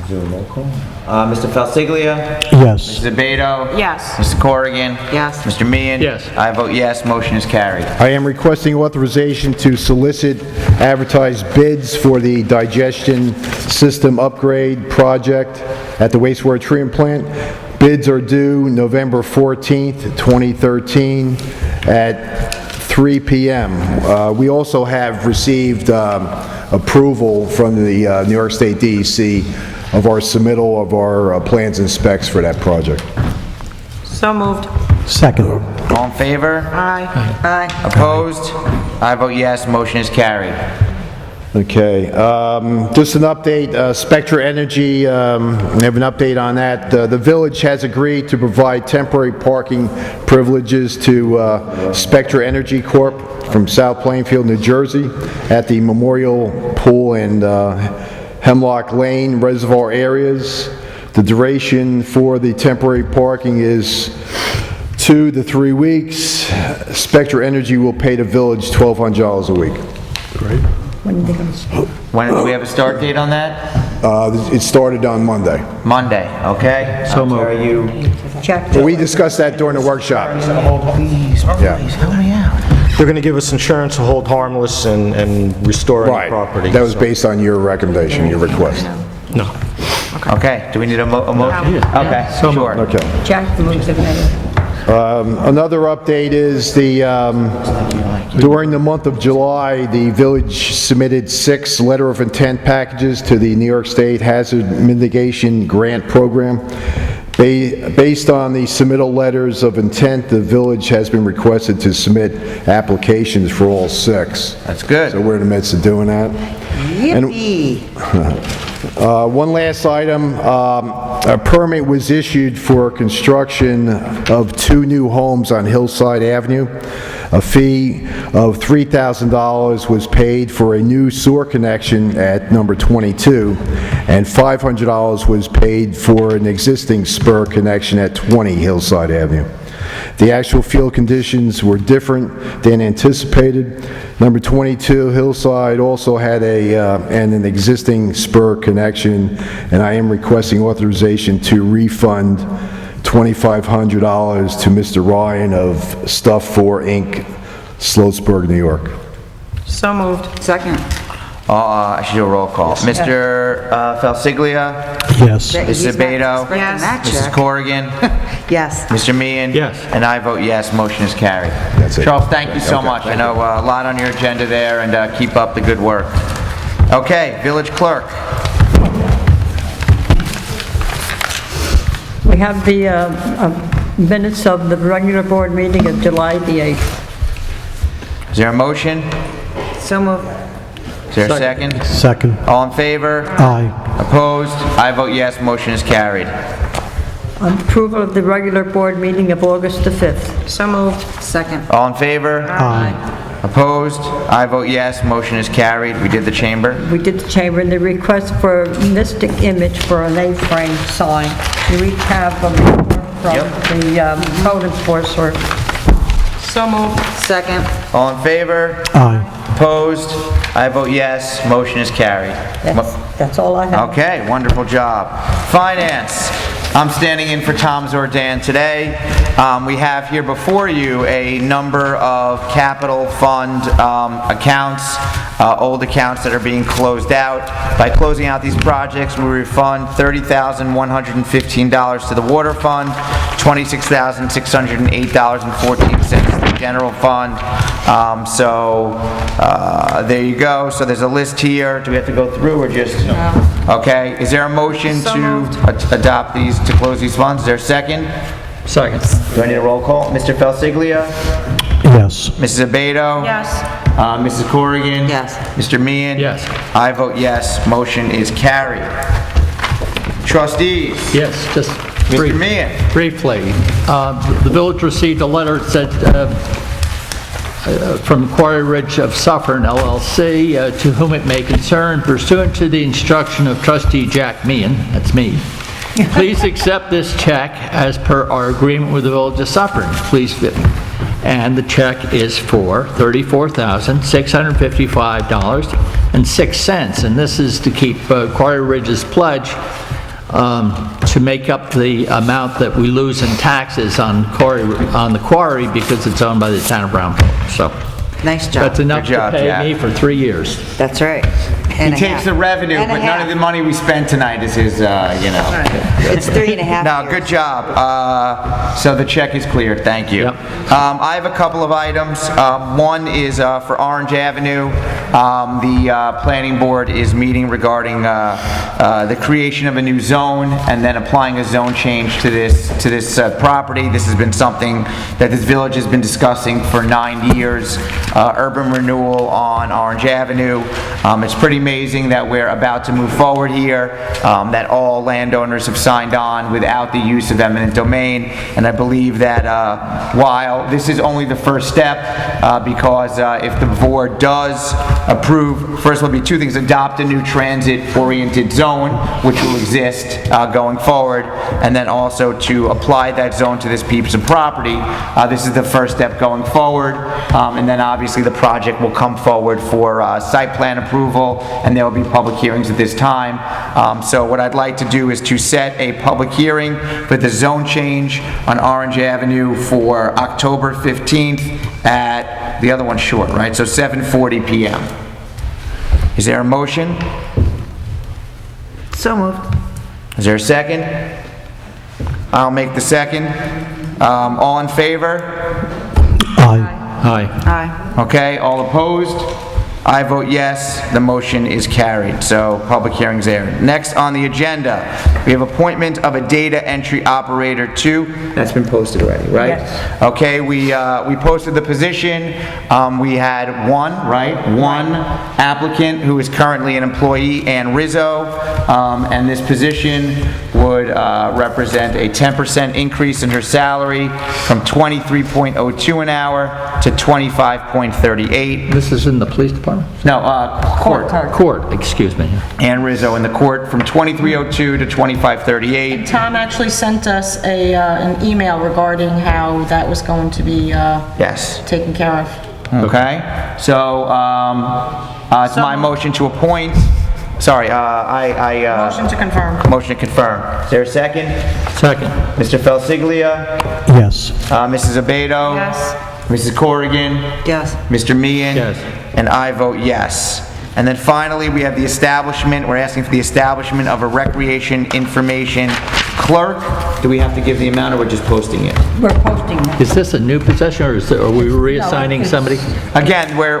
Do a roll call. Mr. Falciglia? Yes. Mrs. Abato? Yes. Mrs. Corrigan? Yes. Mr. Meehan? Yes. I vote yes, motion is carried. I am requesting authorization to solicit advertised bids for the digestion system upgrade project at the wastewater treatment plant. Bids are due November 14th, 2013 at 3 p.m. We also have received approval from the New York State DEC of our submittal of our plans and specs for that project. So moved. Second. All in favor? Aye. Aye. Opposed? I vote yes, motion is carried. Okay, just an update, Spectra Energy, we have an update on that. The village has agreed to provide temporary parking privileges to Spectra Energy Corp. from South Plainfield, New Jersey, at the Memorial Pool and Hemlock Lane Reservoir areas. The duration for the temporary parking is 2 to 3 weeks. Spectra Energy will pay the village $1,200 a week. Great. When do we have a start date on that? It started on Monday. Monday, okay? So moved. Are you? Well, we discussed that during the workshop. Yeah. They're going to give us insurance to hold harmless and restore any property. That was based on your recommendation, your request. No. Okay, do we need a motion? Okay, sure. Okay. Jack moves it. Another update is during the month of July, the village submitted 6 letter of intent packages to the New York State Hazard Mitigation Grant Program. Based on the submittal letters of intent, the village has been requested to submit applications for all 6. That's good. So we're in the midst of doing that. Yippee! One last item, a permit was issued for construction of 2 new homes on Hillside Avenue. A fee of $3,000 was paid for a new sewer connection at number 22, and $500 was paid for an existing spur connection at 20 Hillside Avenue. The actual field conditions were different than anticipated. Number 22, Hillside, also had an existing spur connection, and I am requesting authorization to refund $2,500 to Mr. Ryan of Stuff 4 Inc., Sloatsburg, New York. So moved. Second. I should do a roll call. Mr. Falciglia? Yes. Mrs. Abato? Yes. Mrs. Corrigan? Yes. Mr. Meehan? Yes. And I vote yes, motion is carried. That's it. Charles, thank you so much. I know a lot on your agenda there, and keep up the good work. Okay, village clerk. We have the minutes of the regular board meeting of July the 8th. Is there a motion? So moved. Is there a second? Second. All in favor? Aye. Opposed? I vote yes, motion is carried. Approval of the regular board meeting of August the 5th. So moved. Second. All in favor? Aye. Opposed? I vote yes, motion is carried. We did the chamber. We did the chamber, and the request for mystic image for an A-frame sign. You each have a from the code enforcer. So moved. Second. All in favor? Aye. Opposed? I vote yes, motion is carried. That's all I have. Okay, wonderful job. Finance. I'm standing in for Tom Zordan today. We have here before you a number of capital fund accounts, old accounts that are being closed out. By closing out these projects, we refund $30,115 to the water fund, $26,608.14 to the general fund. There you go. So there's a list here. Do we have to go through or just? No. Okay. Is there a motion to adopt these, to close these funds? Is there a second? Second. Do I need a roll call? Mr. Falciglia? Yes. Mrs. Abato? Yes. Mrs. Corrigan? Yes. Mr. Meehan? Yes. I vote yes. Motion is carried. Trustees? Yes, just Mr. Meehan? briefly. The village received a letter that said, from Quarry Ridge of Suffern, LLC, to whom it may concern, pursuant to the instruction of Trustee Jack Meehan, that's me, please accept this check as per our agreement with the village of Suffern. Please, and the check is for $34,655.06, and this is to keep Quarry Ridge's pledge to make up the amount that we lose in taxes on the quarry because it's owned by the town of Brownfield. So Nice job. that's enough Good job, to pay Jack. me for 3 years. That's right. He takes the revenue, but none of the money we spent tonight is his, It's 3.5 No, years. good job. So the check is cleared, thank you. Yep. I have a couple of items. One is for Orange Avenue. The planning board is meeting regarding the creation of a new zone and then applying a zone change to this property. This has been something that this village has been discussing for 9 years. Urban renewal on Orange Avenue. It's pretty amazing that we're about to move forward here, that all landowners have signed on without the use of eminent domain, and I believe that while this is only the first step, because if the board does approve, first there'll be two things: adopt a new transit-oriented zone, which will exist going forward, and then also to apply that zone to this piece of property. This is the first step going forward, and then obviously the project will come forward for site plan approval, and there will be public hearings at this time. So what I'd like to do is to set a public hearing for the zone change on Orange Avenue for October 15th at, the other one's short, right? So 7:40 p.m. Is there a motion? So moved. Is there a second? I'll make the second. All in favor? Aye. Aye. Aye. Okay, all opposed? I vote yes, the motion is carried, so public hearing's there. Next on the agenda, we have appointment of a data entry operator 2. That's been posted already, right? Yes. Okay, we posted the position. We had one, right? One applicant who is currently an employee, Ann Rizzo, and this position would represent a 10% increase in her salary from $23.02 an hour to $25.38. This is in the police department? No, court. Court, excuse me. Ann Rizzo in the court from $23.02 to $25.38. Tom actually sent us an email regarding how that was going to be Yes. taken care of. Okay, so it's my motion to appoint. Sorry, Motion to confirm. Motion to confirm. Is there a second? Second. Mr. Falciglia? Yes. Mrs. Abato? Yes. Mrs. Corrigan? Yes. Mr. Meehan? Yes. And I vote yes. And then finally, we have the establishment, we're asking for the establishment of a recreation information clerk. Do we have to give the amount, or we're just posting it? We're posting that. Is this a new position, or are we reassigning it's- somebody? Again, we're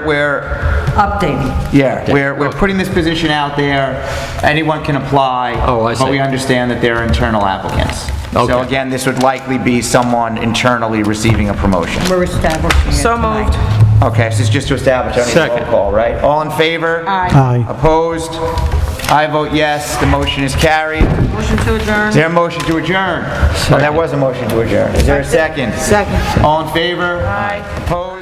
Updating. yeah, we're putting this position out there. Anyone can apply. Oh, I see. But we understand that they're internal applicants. Okay. So again, this would likely be someone internally receiving a promotion. We're establishing it So tonight. moved. Okay, so it's just to establish, I need a roll Second. call, right? All in favor? Aye. Opposed? I vote yes, the motion is carried. Motion to adjourn. Is there a motion to adjourn? Oh, that was a motion to adjourn. Is there a second? Second. All in favor? Aye. Opposed?